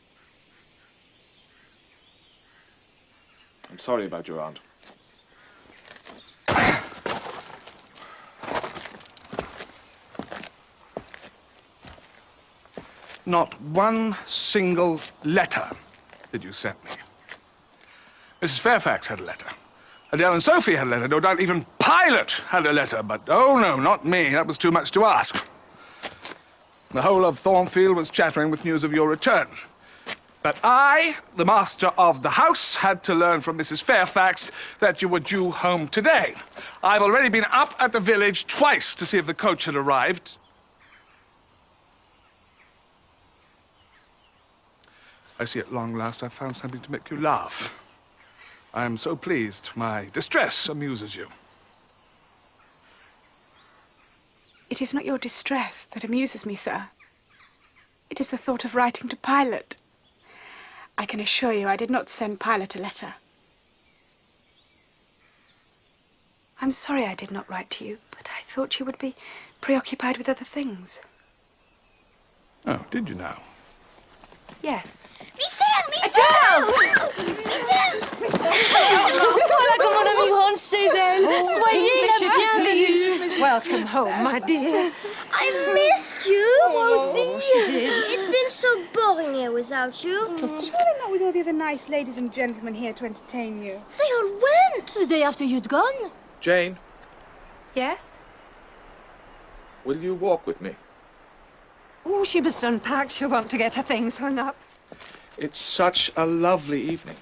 I'm sorry about your aunt. Not one single letter did you send me. Mrs. Fairfax had a letter. Adele and Sophie had a letter. No doubt even Pilot had a letter. But, oh, no, not me. That was too much to ask. The whole of Thornfield was chattering with news of your return. But I, the master of the house, had to learn from Mrs. Fairfax that you were due home today. I've already been up at the village twice to see if the coach had arrived. I see at long last I've found something to make you laugh. I am so pleased my distress amuses you. It is not your distress that amuses me, sir. It is the thought of writing to Pilot. I can assure you I did not send Pilot a letter. I'm sorry I did not write to you, but I thought you would be preoccupied with other things. Oh, did you now? Yes. Michel! Voilà comment on m'y rentre chez elle. Soyez la bienvenue. Welcome home, my dear. I missed you. Oh, she did. It's been so boring here without you. Sure I'm not with all the other nice ladies and gentlemen here to entertain you. They all went. The day after you'd gone. Jane, Yes? will you walk with me? Oh, she must unpack. She'll want to get her things hung up. It's such a lovely evening.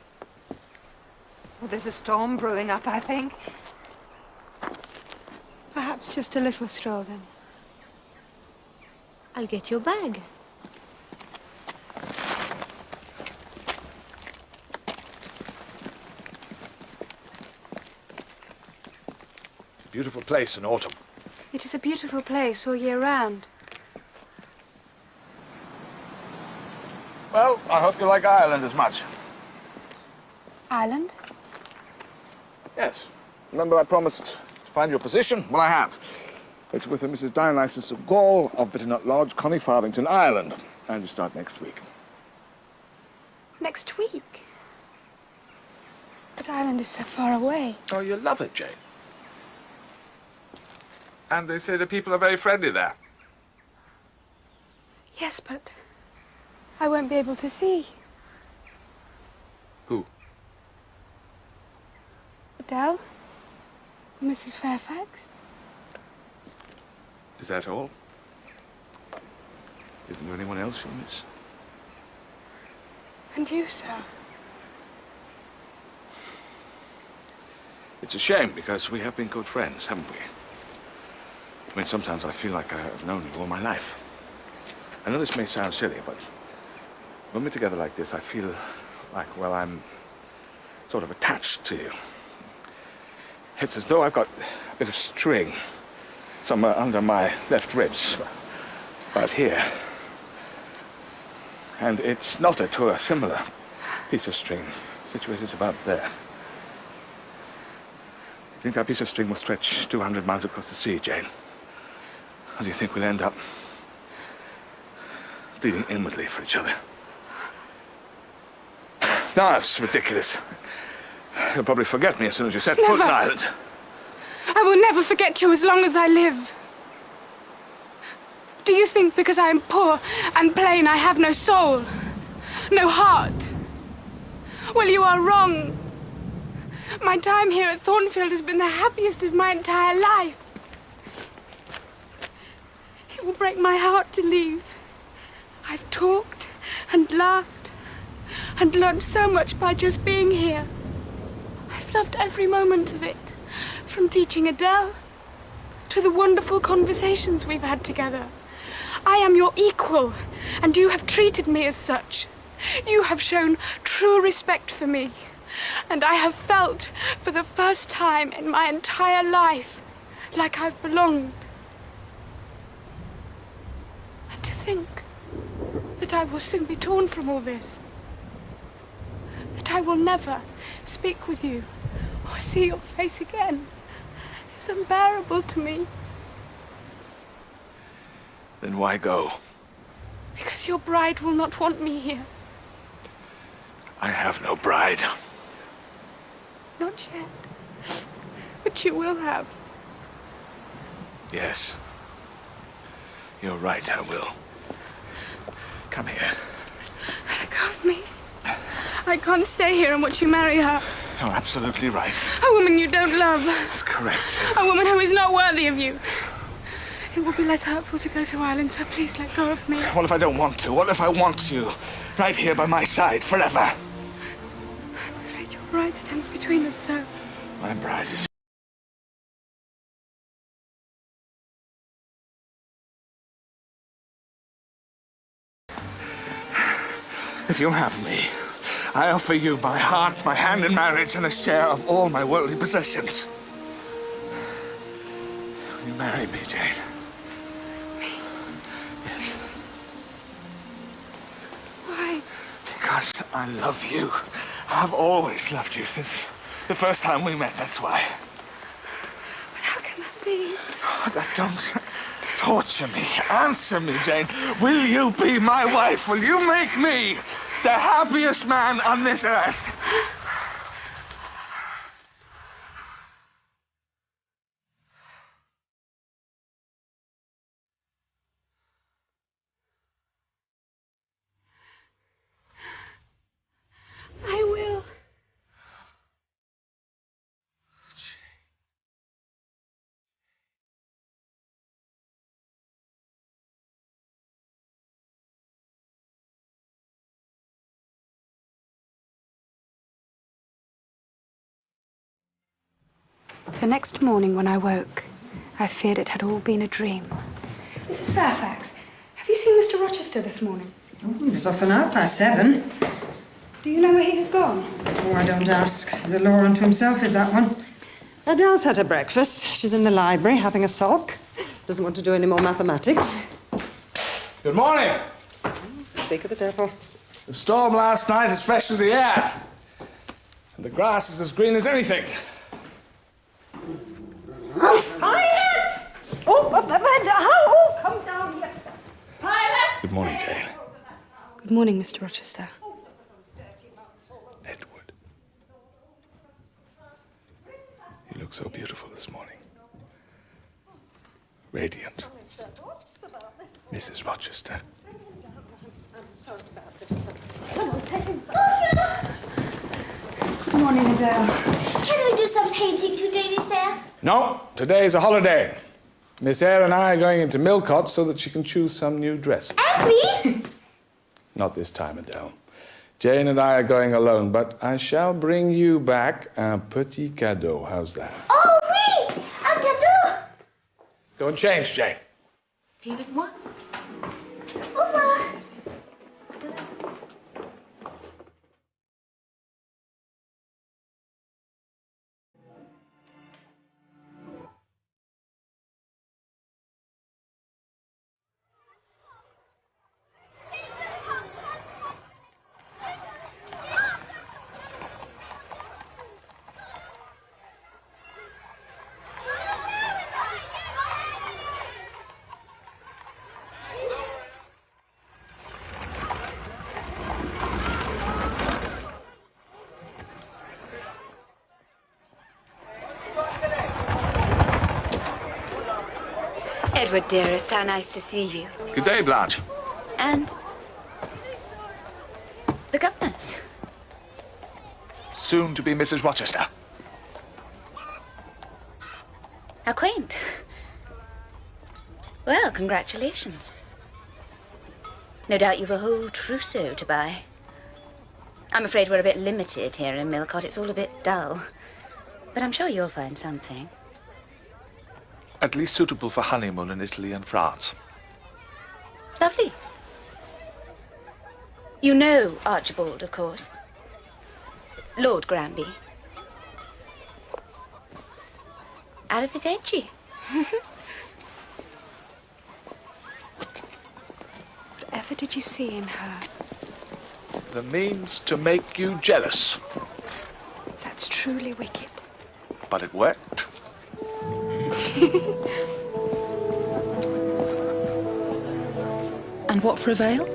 Well, there's a storm brewing up, I think. Perhaps just a little stroll, then. I'll get your bag. It's a beautiful place in autumn. It is a beautiful place all year round. Well, I hope you like Ireland as much. Ireland? Yes. Remember I promised to find you a position? Well, I have. It's with a Mrs. Dionysus of Gaul of Bitternut Lodge, Connie Farthington, Ireland. And you start next week. Next week? But Ireland is so far away. Oh, you love it, Jane. And they say the people are very friendly there. Yes, but I won't be able to see. Who? Adele? Mrs. Fairfax? Is that all? Isn't there anyone else you miss? And you, sir? It's a shame, because we have been good friends, haven't we? I mean, sometimes I feel like I have known you all my life. I know this may sound silly, but when we're together like this, I feel like, well, I'm sort of attached to you. It's as though I've got a bit of string somewhere under my left ribs, right here. And it's knotted to a similar piece of string, situated about there. You think that piece of string will stretch 200 miles across the sea, Jane? Or do you think we'll end up bleeding inwardly for each other? No, that's ridiculous. You'll probably forget me as soon as you set foot in Ireland. I will never forget you as long as I live. Do you think because I am poor and plain I have no soul, no heart? Well, you are wrong. My time here at Thornfield has been the happiest of my entire life. It will break my heart to leave. I've talked and laughed and learned so much by just being here. I've loved every moment of it, from teaching Adele to the wonderful conversations we've had together. I am your equal, and you have treated me as such. You have shown true respect for me, and I have felt for the first time in my entire life like I've belonged. And to think that I will soon be torn from all this, that I will never speak with you or see your face again, is unbearable to me. Then why go? Because your bride will not want me here. I have no bride. Not yet. But you will have. Yes. You're right, I will. Come here. Let go of me. I can't stay here and watch you marry her. You're absolutely right. A woman you don't love. That's correct. A woman who is not worthy of you. It will be less hurtful to go to Ireland, so please let go of me. What if I don't want to? What if I want you? Right here by my side, forever. I'm afraid your bride stands between us, sir. My bride is... If you have me, I offer you my heart, my hand in marriage, and a share of all my worldly possessions. Will you marry me, Jane? Yes. Why? Because I love you. I've always loved you since the first time we met, that's why. But how can that be? Oh, don't torture me. Answer me, Jane. Will you be my wife? Will you make me the happiest man on this earth? I will. The next morning when I woke, I feared it had all been a dream. Mrs. Fairfax, have you seen Mr. Rochester this morning? Oh, he was off and out by 7. Do you know where he has gone? Oh, I don't ask. The law unto himself is that one. Adele's had her breakfast. She's in the library having a sulk. Doesn't want to do any more mathematics. Good morning. Speak of the devil. The storm last night has freshened the air. And the grass is as green as anything. Pilot! Oh, come down here. Pilot! Good morning, Jane. Good morning, Mr. Rochester. Edward. You look so beautiful this morning. Radiant. Mrs. Rochester. I'm sorry about this. Come on, take him. Good morning, Adele. Can we do some painting today, Miss Eyre? No, today is a holiday. Miss Eyre and I are going into Millcote so that she can choose some new dress. And me? Not this time, Adele. Jane and I are going alone, but I shall bring you back un petit cadeau. How's that? Oh, oui! Un cadeau! Go and change, Jane. Favorite one? Au revoir. Edward, dearest, how nice to see you. Good day, Blanche. And the governess. Soon to be Mrs. Rochester. How quaint. Well, congratulations. No doubt you've a whole trousseau to buy. I'm afraid we're a bit limited here in Millcote. It's all a bit dull. But I'm sure you'll find something. At least suitable for honeymoon in Italy and France. Lovely. You know Archibald, of course. Lord Granby. Out of it, ain't she? Whatever did you see in her? The means to make you jealous. That's truly wicked. But it worked. And what for a veil?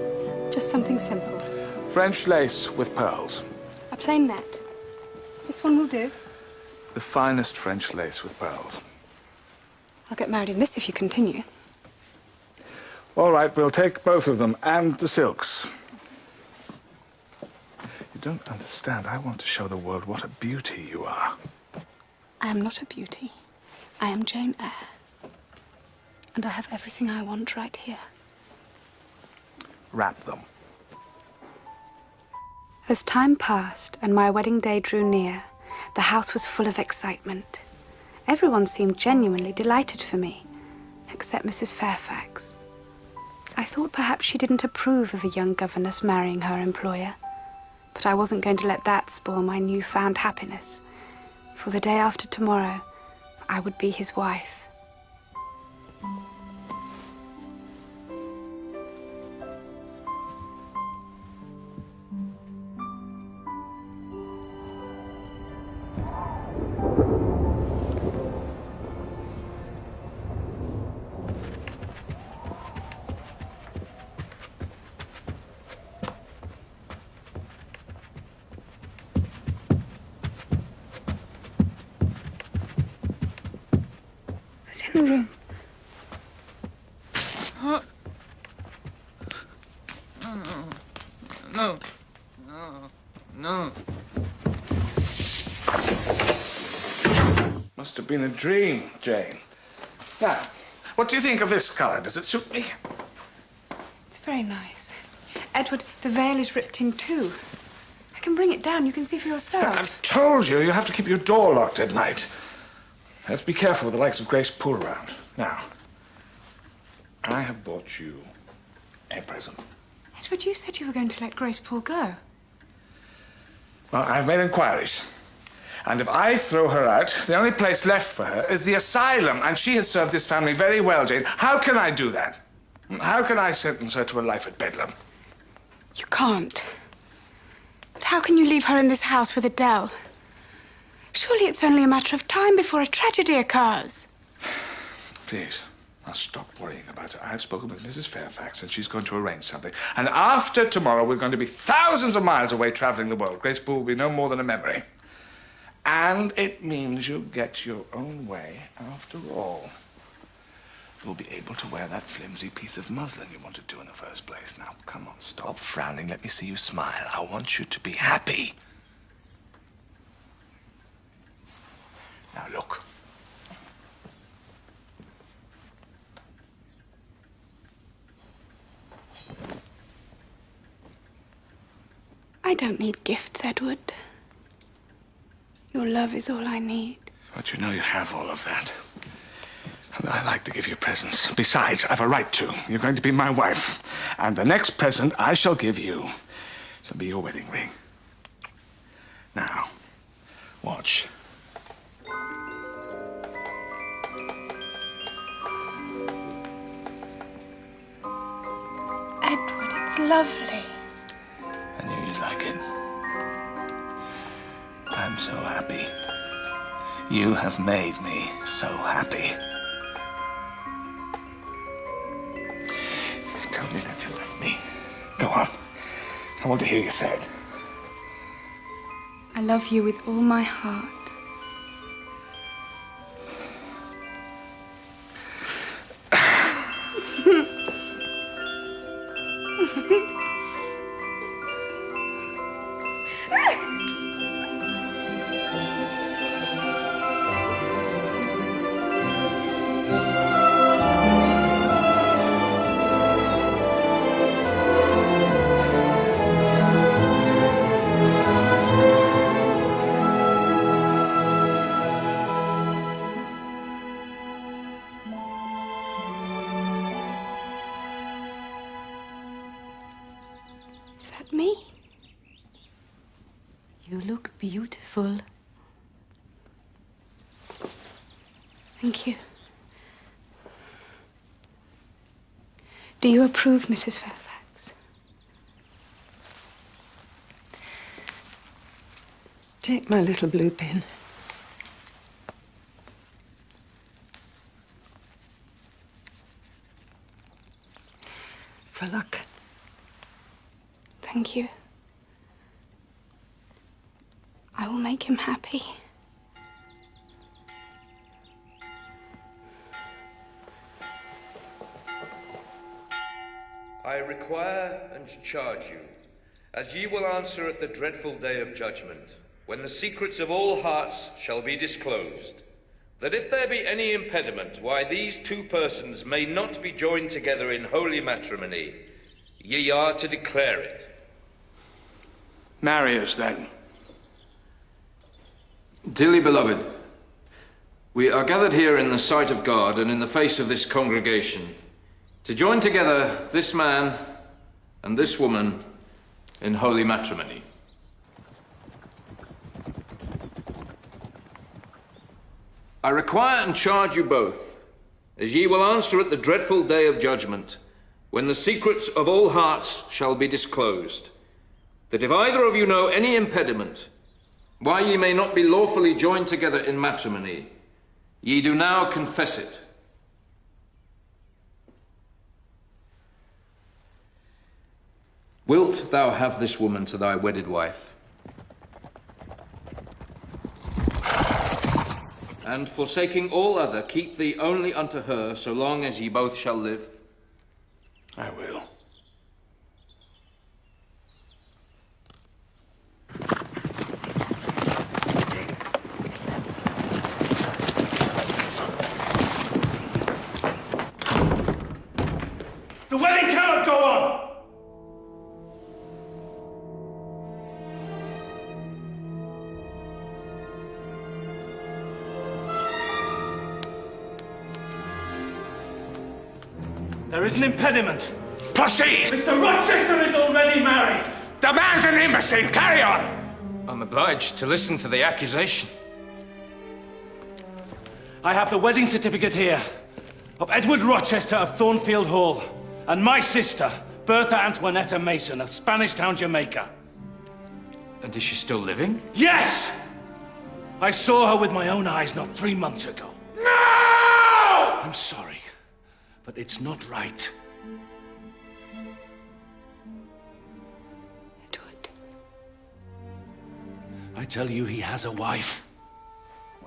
Just something simple. French lace with pearls. A plain net. This one will do. The finest French lace with pearls. I'll get married in this if you continue. All right, we'll take both of them and the silks. You don't understand. I want to show the world what a beauty you are. I am not a beauty. I am Jane Eyre. And I have everything I want right here. Wrap them. As time passed and my wedding day drew near, the house was full of excitement. Everyone seemed genuinely delighted for me, except Mrs. Fairfax. I thought perhaps she didn't approve of a young governess marrying her employer, but I wasn't going to let that spoil my newfound happiness, for the day after tomorrow, I would be his wife. Who's in the room? No. No. Must have been a dream, Jane. Now, what do you think of this color? Does it suit me? It's very nice. Edward, the veil is ripped in two. I can bring it down. You can see for yourself. I've told you, you have to keep your door locked at night. Let's be careful with the likes of Grace Poole around. Now, I have bought you a present. Edward, you said you were going to let Grace Poole go. Well, I've made inquiries. And if I throw her out, the only place left for her is the asylum. And she has served this family very well, Jane. How can I do that? How can I sentence her to a life at Bedlam? You can't. But how can you leave her in this house with Adele? Surely it's only a matter of time before a tragedy occurs. Please, now stop worrying about her. I have spoken with Mrs. Fairfax, and she's going to arrange something. And after tomorrow, we're going to be thousands of miles away traveling the world. Grace Poole will be no more than a memory. And it means you get your own way after all. You'll be able to wear that flimsy piece of muslin you wanted to in the first place. Now, come on, stop frowning. Let me see you smile. I want you to be happy. Now, look. I I don't need gifts, Edward. Your love is all I need. But you know you have all of that. And I like to give you presents. Besides, I've a right to. You're going to be my wife. And the next present I shall give you shall be your wedding ring. Now, watch. Edward, it's lovely. I knew you'd like it. I'm so happy. You have made me so happy. Tell me that you love me. Go on. I want to hear you say it. I love you with all my heart. Is that me? You look beautiful. Thank you. Do you approve, Mrs. Fairfax? Take my little blue pin. For luck. Thank you. I will make him happy. I require and charge you, as ye will answer at the dreadful day of judgment, when the secrets of all hearts shall be disclosed, that if there be any impediment why these two persons may not be joined together in holy matrimony, ye are to declare it. Marry us, then. Dearly beloved, we are gathered here in the sight of God and in the face of this congregation to join together this man and this woman in holy matrimony. I require and charge you both, as ye will answer at the dreadful day of judgment, when the secrets of all hearts shall be disclosed, that if either of you know any impediment, why ye may not be lawfully joined together in matrimony, ye do now confess it. Wilt thou have this woman to thy wedded wife? And forsaking all other, keep thee only unto her, so long as ye both shall live? I will. The wedding cannot go on! There is an impediment. Proceed! Mr. Rochester is already married! The man's an imbecile! Carry on! I'm obliged to listen to the accusation. I have the wedding certificate here of Edward Rochester of Thornfield Hall and my sister, Bertha Antoinetta Mason of Spanish Town, Jamaica. And is she still living? Yes! I saw her with my own eyes not 3 months ago. No! I'm sorry, but it's not right. Edward. I tell you, he has a wife.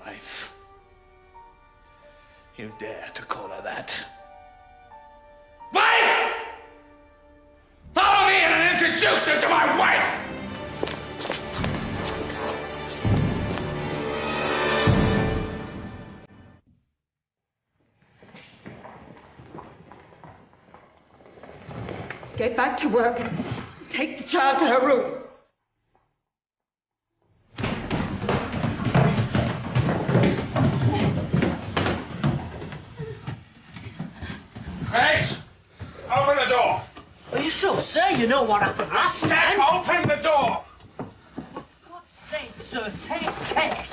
Wife. You dare to call her that? Wife! Follow me in and introduce her to my wife! Get back to work. Take the child to her room. you know what happened last time. Open the door! For God's sake, sir, take care.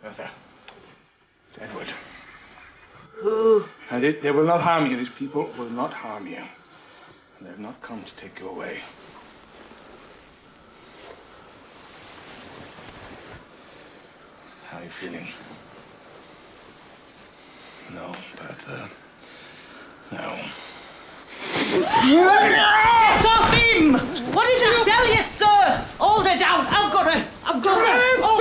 Bertha. Edward. They will not harm you. These people will not harm you. And they have not come to take you away. How are you feeling? No, Bertha. No. Get off him! What did I tell you, sir? Hold her down. I've got her. Oh,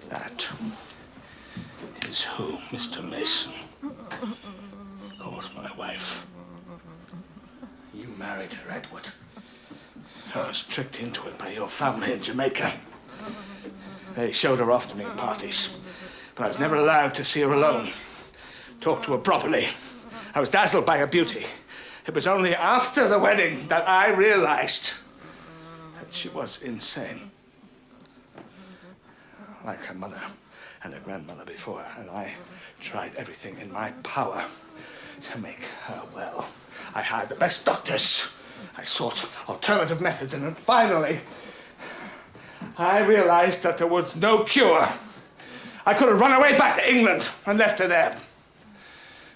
That is who Mr. Mason calls my wife. You married her, Edward. I was tricked into it by your family in Jamaica. They showed her off to me at parties, but I was never allowed to see her alone, talk to her properly. I was dazzled by her beauty. It was only after the wedding that I realized that she was insane. Like her mother and her grandmother before her, and I tried everything in my power to make her well. I hired the best doctors. I sought alternative methods, and then finally, I realized that there was no cure. I could have run away back to England and left her there.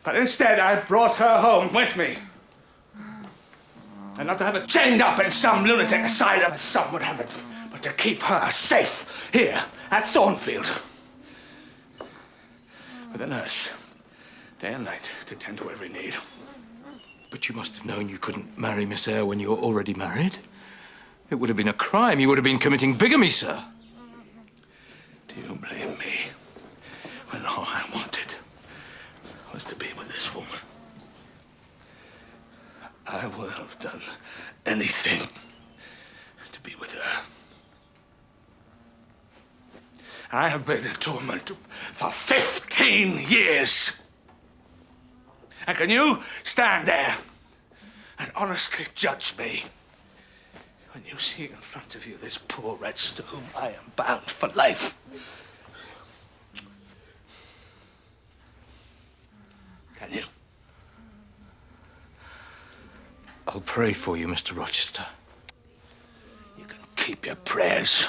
But instead, I brought her home with me. And not to have her chained up in some lunatic asylum as some would have it, but to keep her safe here at Thornfield. With a nurse, day and night, to tend to every need. But you must have known you couldn't marry Miss Eyre when you were already married. It would have been a crime. You would have been committing bigamy, sir. Do you blame me when all I wanted was to be with this woman? I would have done anything to be with her. I have been in torment for 15 years. And can you stand there and honestly judge me when you see in front of you this poor wretch to whom I am bound for life? Can you? I'll pray for you, Mr. Rochester. You can keep your prayers.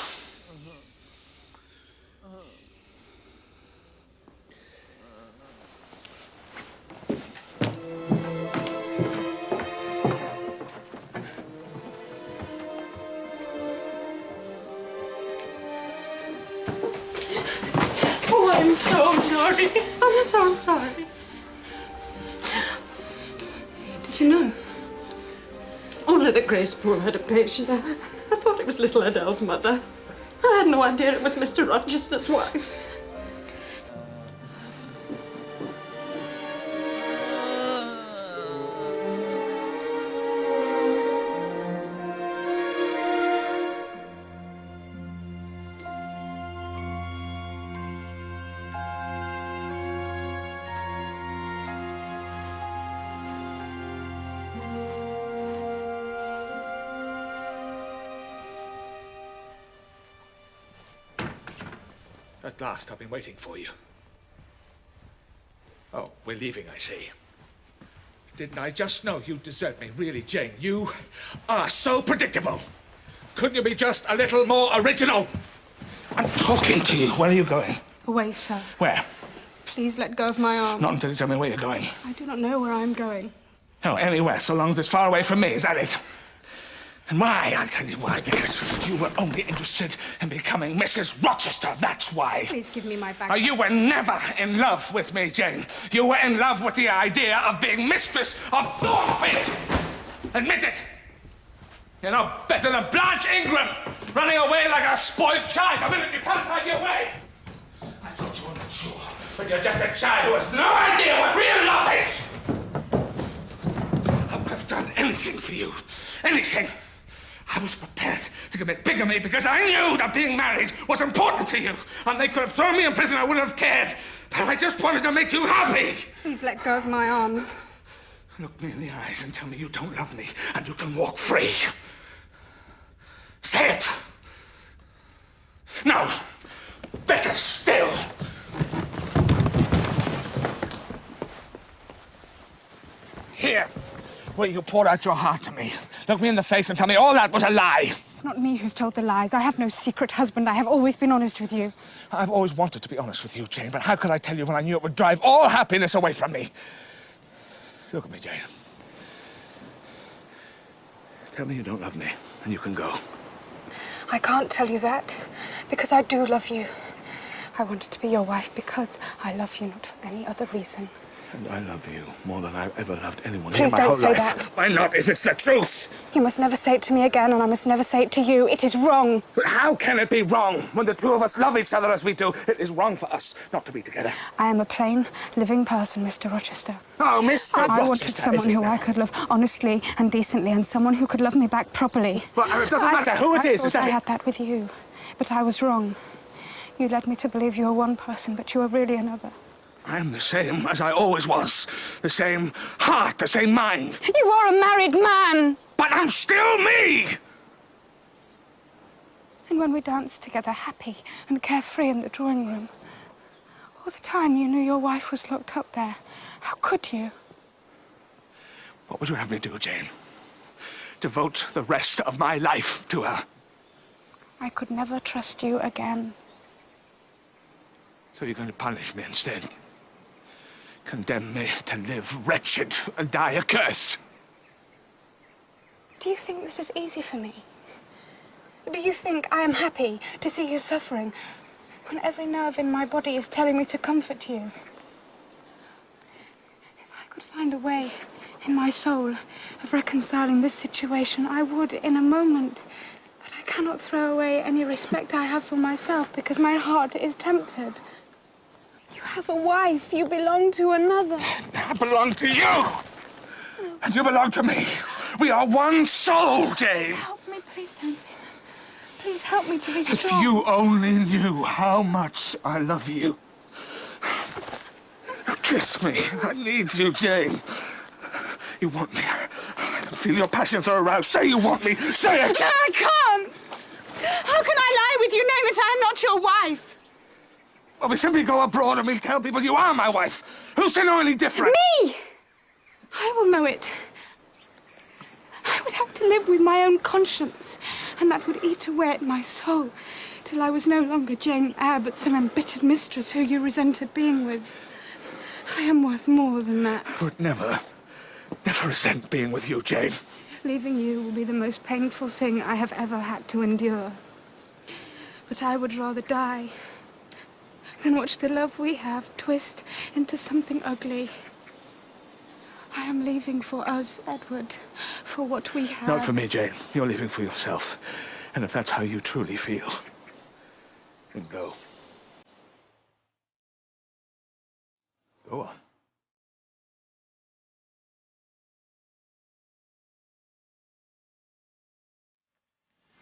Oh, I'm so sorry. I'm so sorry. Did you know? Only that Grace Poole had a patient. I thought it was little Adele's mother. I had no idea it was Mr. Rochester's wife. At last, I've been waiting for you. Oh, we're leaving, I see. Didn't I just know you'd desert me? Really, Jane, you are so predictable. Couldn't you be just a little more original? I'm talking to you. Where are you going? Away, sir. Where? Please let go of my arm. Not until you tell me where you're going. I do not know where I am going. No, anywhere, so long as it's far away from me. Is that it? And why? I'll tell you why. Because you were only interested in becoming Mrs. Rochester. That's why. Please give me my bag. You were never in love with me, Jane. You were in love with the idea of being mistress of Thornfield. Admit it. You're no better than Blanche Ingram, running away like a spoiled child the minute you can't have your way. I thought you were mature, but you're just a child who has no idea what real love is. I would have done anything for you. Anything. I was prepared to commit bigamy because I knew that being married was important to you, and they could have thrown me in prison. I wouldn't have cared. But I just wanted to make you happy. Please let go of my arms. Look me in the eyes and tell me you don't love me, and you can walk free. Say it. No. Better still. Here, where you poured out your heart to me. Look me in the face and tell me all that was a lie. It's not me who's told the lies. I have no secret husband. I have always been honest with you. I've always wanted to be honest with you, Jane, but how could I tell you when I knew it would drive all happiness away from me? Look at me, Jane. Tell me you don't love me, and you can go. I can't tell you that, because I do love you. I wanted to be your wife because I love you, not for any other reason. And I love you more than I've ever loved anyone Please in my don't whole say life. that. Why not, if it's the truth? You must never say it to me again, and I must never say it to you. It is wrong. But how can it be wrong when the two of us love each other as we do? It is wrong for us not to be together. I am a plain, living person, Mr. Rochester. Oh, Mr. Rochester, I wanted someone who I could love honestly and decently, and someone who could love me back properly. Well, it doesn't matter who it is. I thought I had that with you, but I was wrong. You led me to believe you were one person, but you were really another. I am the same as I always was. The same heart, the same mind. You are a married man! But I'm still me! And when we danced together, happy and carefree in the drawing room, all the time you knew your wife was locked up there. How could you? What would you have me do, Jane? Devote the rest of my life to her? I could never trust you again. So you're going to punish me instead? Condemn me to live wretched and die accursed? Do you think this is easy for me? Do you think I am happy to see you suffering when every nerve in my body is telling me to comfort you? If I could find a way in my soul of reconciling this situation, I would in a moment. But I cannot throw away any respect I have for myself because my heart is tempted. You have a wife. You belong to another. I belong to you. And you belong to me. We are one soul, Jane. Help me, please don't say that. Please help me to be If strong. you only knew how much I love you. Kiss me. I need you, Jane. You want me. I can feel your passions are aroused. Say you want me. Say it. No, I can't. How can I lie with you knowing that I am not your wife? Well, we simply go abroad and we tell people you are my wife. Who's to know any different? Me! I will know it. I would have to live with my own conscience, and that would eat away at my soul till I was no longer Jane Eyre, but some embittered mistress who you resented being with. I am worth more than that. I would never resent being with you, Jane. Leaving you will be the most painful thing I have ever had to endure. But I would rather die than watch the love we have twist into something ugly. I am leaving for us, Edward, for what we have. Not for me, Jane. You're leaving for yourself. And if that's how you truly feel, then go. Go on.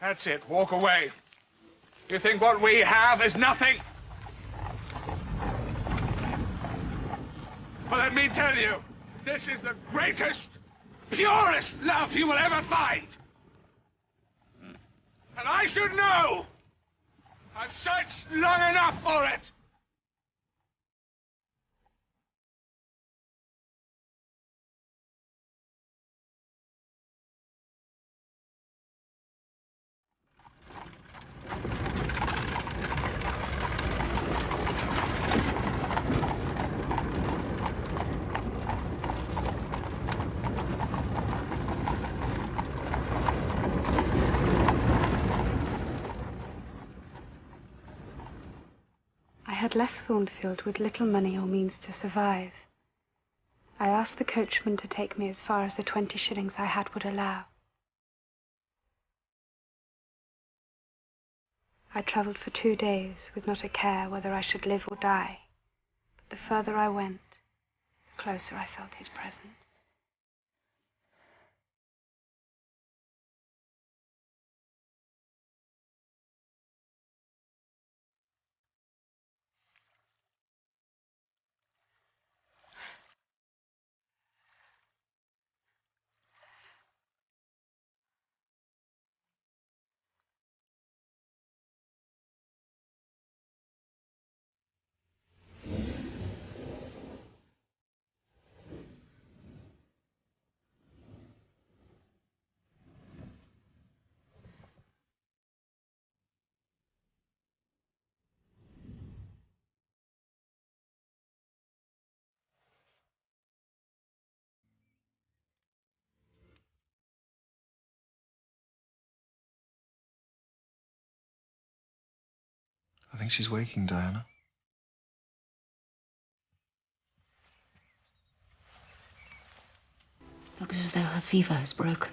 That's it. Walk away. You think what we have is nothing? Well, let me tell you, this is the greatest, purest love you will ever find. And I should know. I've searched long enough for it. I had left Thornfield with little money or means to survive. I asked the coachman to take me as far as the 20 shillings I had would allow. I travelled for 2 days with not a care whether I should live or die. But the further I went, the closer I felt his presence. think she's waking, Diana. Looks as though her fever has broken.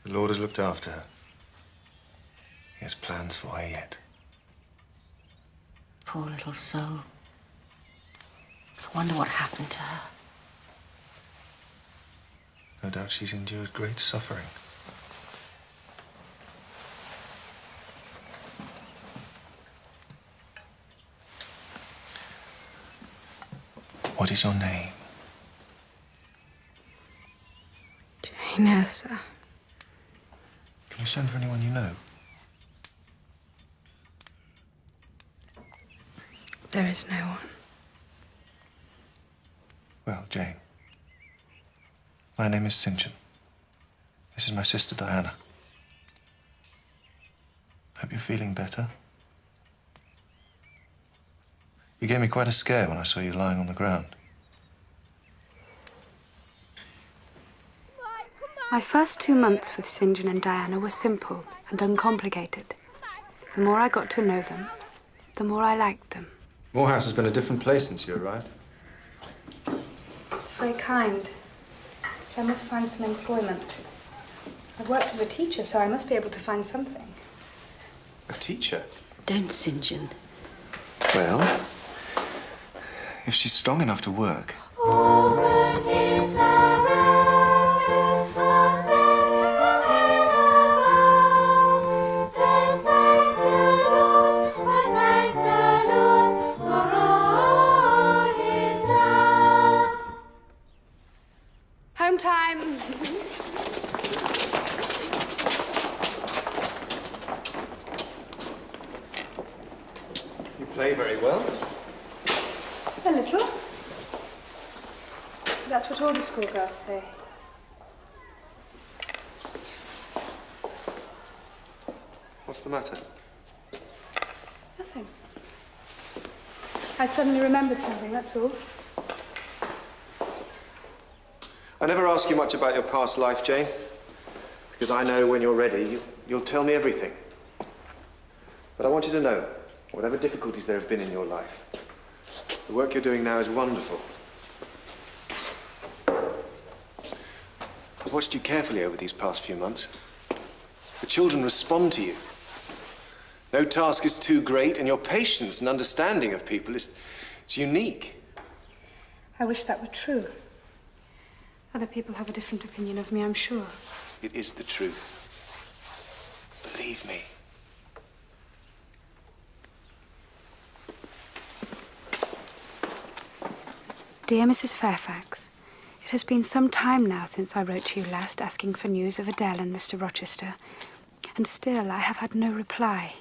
The Lord has looked after her. He has plans for her yet. Poor little soul. I wonder what happened to her. No doubt she's endured great suffering. What is your name? Jane Eyre, sir. Can you send for anyone you know? There is no one. Well, Jane. My name is St. John. This is my sister Diana. Hope you're feeling better. You gave me quite a scare when I saw you lying on the ground. My first 2 months with St. John and Diana were simple and uncomplicated. The more I got to know them, the more I liked them. Morehouse has been a different place since you arrived. It's very kind. I must find some employment. I've worked as a teacher, so I must be able to find something. A teacher? Don't, St. John. Well, if she's strong enough to work. Home time. You play very well. A little. That's what all the schoolgirls say. What's the matter? Nothing. I suddenly remembered something, that's all. I never ask you much about your past life, Jane, because I know when you're ready, you'll tell me everything. But I want you to know, whatever difficulties there have been in your life, the work you're doing now is wonderful. I've watched you carefully over these past few months. The children respond to you. No task is too great, and your patience and understanding of people is unique. I wish that were true. Other people have a different opinion of me, I'm sure. It is the truth. Believe me. Dear Mrs. Fairfax, it has been some time now since I wrote to you last asking for news of Adele and Mr. Rochester, and still I have had no reply.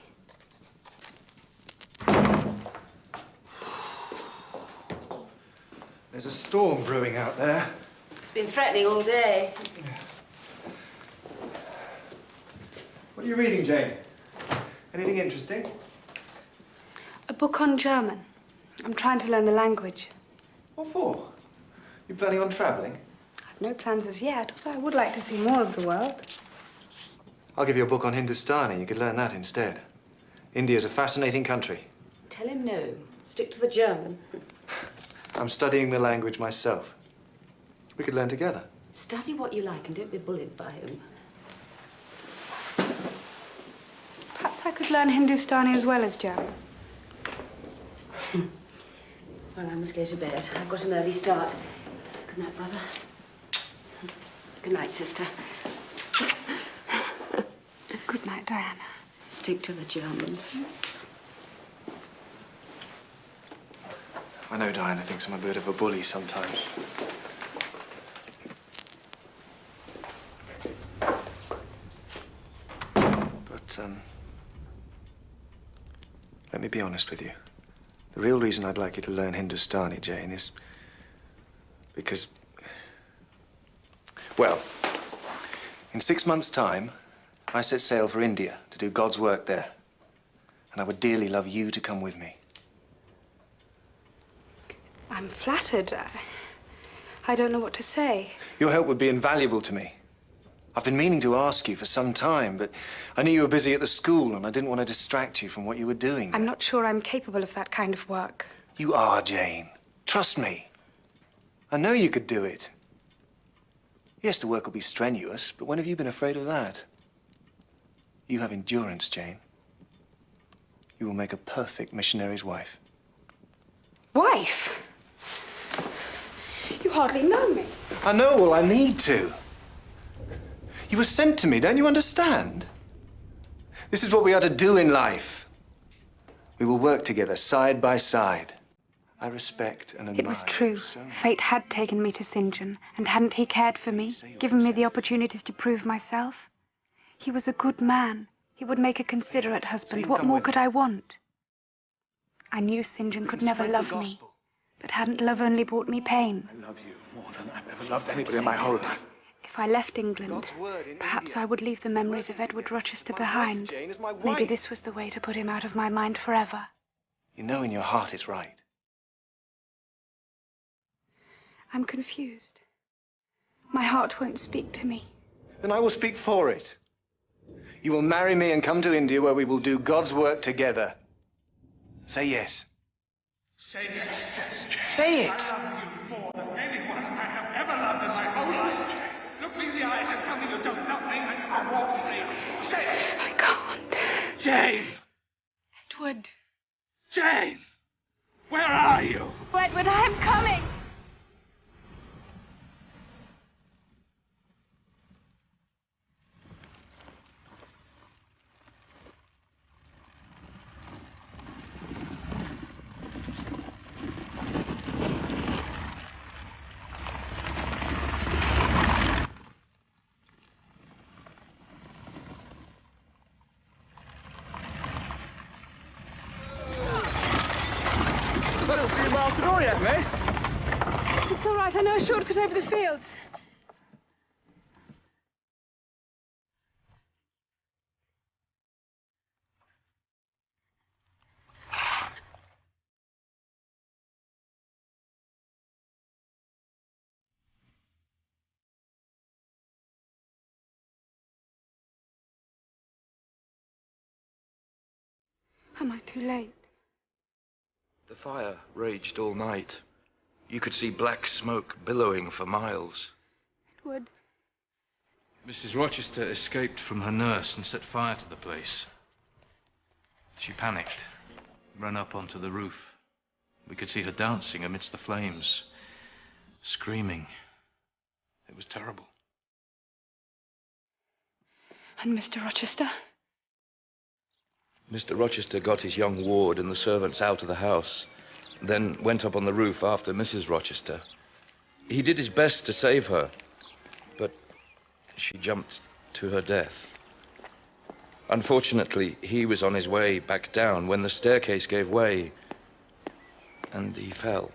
There's a storm brewing out there. Been threatening all day. What are you reading, Jane? Anything interesting? A book on German. I'm trying to learn the language. What for? You planning on travelling? I've no plans as yet, although I would like to see more of the world. I'll give you a book on Hindustani. You could learn that instead. India's a fascinating country. Tell him no. Stick to the German. I'm studying the language myself. We could learn together. Study what you like and don't be bullied by him. Perhaps I could learn Hindustani as well as German. Well, I must go to bed. I've got an early start. Good night, brother. Good night, sister. Good night, Diana. Stick to the German. I know Diana thinks I'm a bit of a bully sometimes. But, let me be honest with you. The real reason I'd like you to learn Hindustani, Jane, is because, well, in 6 months' time, I set sail for India to do God's work there. And I would dearly love you to come with me. I'm flattered. I don't know what to say. Your help would be invaluable to me. I've been meaning to ask you for some time, but I knew you were busy at the school and I didn't want to distract you from what you were doing. I'm not sure I'm capable of that kind of work. You are, Jane. Trust me. I know you could do it. Yes, the work will be strenuous, but when have you been afraid of that? You have endurance, Jane. You will make a perfect missionary's wife. Wife? You hardly know me. I know, well, I need to. You were sent to me, don't you understand? This is what we are to do in life. We will work together, side by side. I respect and admire It was true. you so much. Fate had taken me to St. John, and hadn't he cared for me, given me the opportunities to prove myself? He was a good man. He would make a considerate husband. What more could I want? I knew St. John could never love me, but hadn't love only brought me pain? I love you more than I've ever loved anybody in my whole life. If I left England, perhaps I would leave the memories of Edward Rochester behind. Maybe this was the way to put him out of my mind forever. You know in your heart it's right. I'm confused. My heart won't speak to me. Then I will speak for it. You will marry me and come to India where we will do God's work together. Say yes. Say yes. Say it. I love you more than anyone I have ever loved in my whole life. Look me in the eyes and tell me you don't love me and you won't me. Say it. I can't. Jane! Edward. Jane! Where are you? Edward, I am coming. Still a few miles to go yet, miss. It's all right. I know a shortcut over the fields. Am I too late? The fire raged all night. You could see black smoke billowing for miles. Edward. Mrs. Rochester escaped from her nurse and set fire to the place. She panicked, ran up onto the roof. We could see her dancing amidst the flames, screaming. It was terrible. And Mr. Rochester? Mr. Rochester got his young ward and the servants out of the house, then went up on the roof after Mrs. Rochester. He did his best to save her, but she jumped to her death. Unfortunately, he was on his way back down when the staircase gave way, and he fell.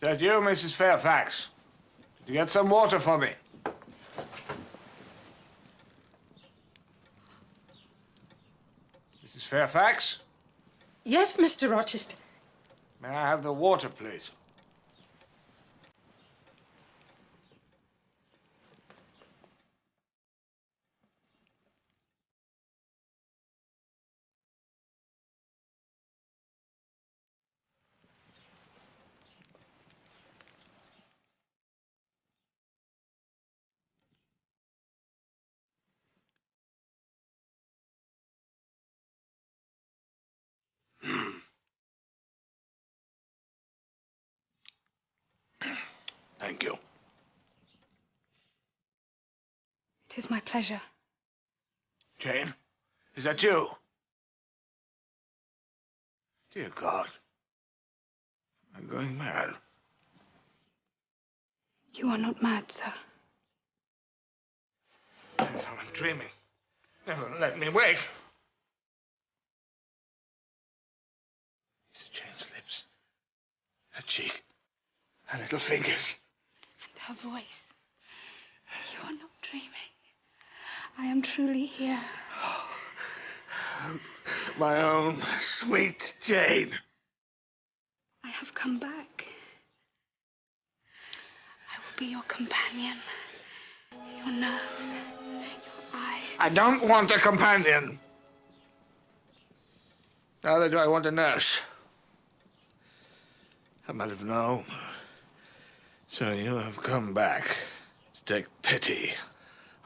Is that you, Mrs. Fairfax? Did you get some water for me? Mrs. Fairfax? Yes, Mr. Rochester. May I have the water, please? Thank you. It is my pleasure. Jane, is that you? Dear God. I'm going mad. You are not mad, sir. I'm dreaming. Never let me wake. These are Jane's lips, her cheek, her little fingers. And her voice. You are not dreaming. I am truly here. My own sweet Jane. I have come back. I will be your companion, your nurse, your eye. I don't want a companion. Neither do I want a nurse. I might have known. So you have come back to take pity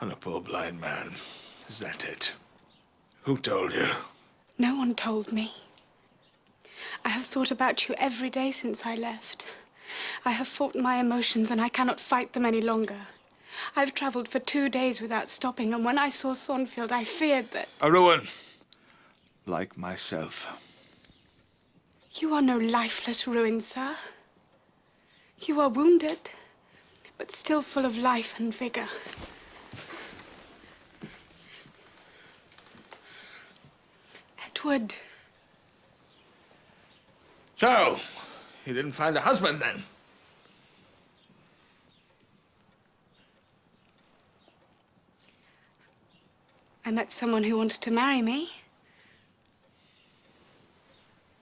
on a poor blind man. Is that it? Who told you? No one told me. I have thought about you every day since I left. I have fought my emotions and I cannot fight them any longer. I've travelled for 2 days without stopping, and when I saw Thornfield, I feared that... A ruin. Like myself. You are no lifeless ruin, sir. You are wounded, but still full of life and vigour. Edward. So, you didn't find a husband then? I met someone who wanted to marry me.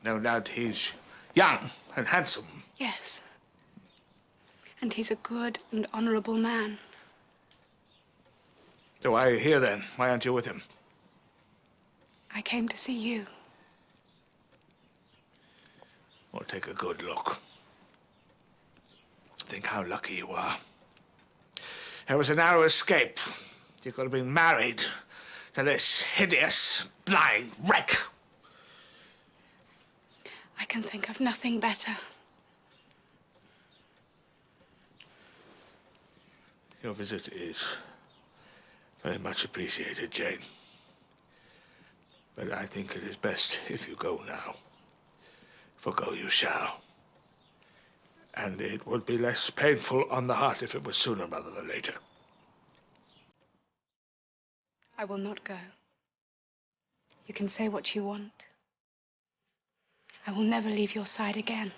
No doubt he's young and handsome. Yes. And he's a good and honourable man. So why are you here then? Why aren't you with him? I came to see you. Well, take a good look. Think how lucky you are. It was a narrow escape. You could have been married to this hideous, blind wreck. I can think of nothing better. Your visit is very much appreciated, Jane. But I think it is best if you go now. For go you shall. And it would be less painful on the heart if it was sooner rather than later. I will not go. You can say what you want. I will never leave your side again.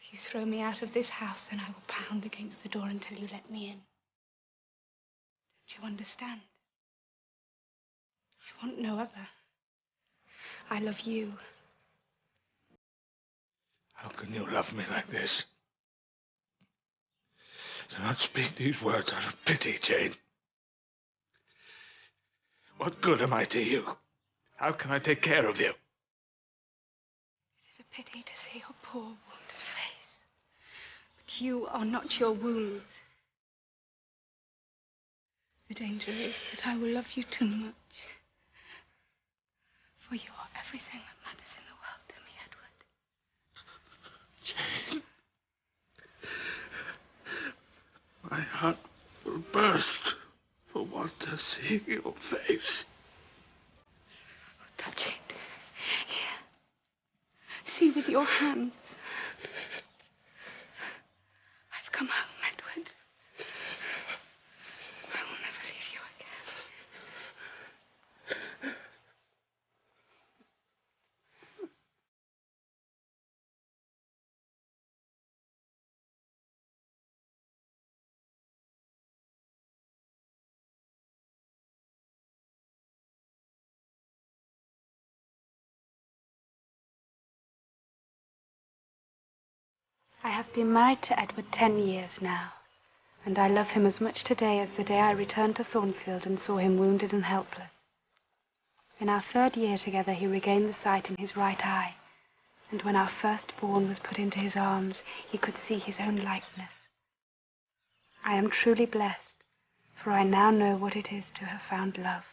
If you throw me out of this house, then I will pound against the door until you let me in. Don't you understand? I want no other. I love you. How can you love me like this? Do not speak these words out of pity, Jane. What good am I to you? How can I take care of you? It is a pity to see your poor wounded face. But you are not your wounds. The danger is that I will love you too much. For you are everything that matters in the world to me, Edward. Jane. My heart will burst for want of seeing your face. Touch it. Here. See with your hands. I've come home, Edward. I will never leave you again. I have been married to Edward 10 years now, and I love him as much today as the day I returned to Thornfield and saw him wounded and helpless. In our 3rd year together, he regained the sight in his right eye, and when our firstborn was put into his arms, he could see his own likeness. I am truly blessed, for I now know what it is to have found love.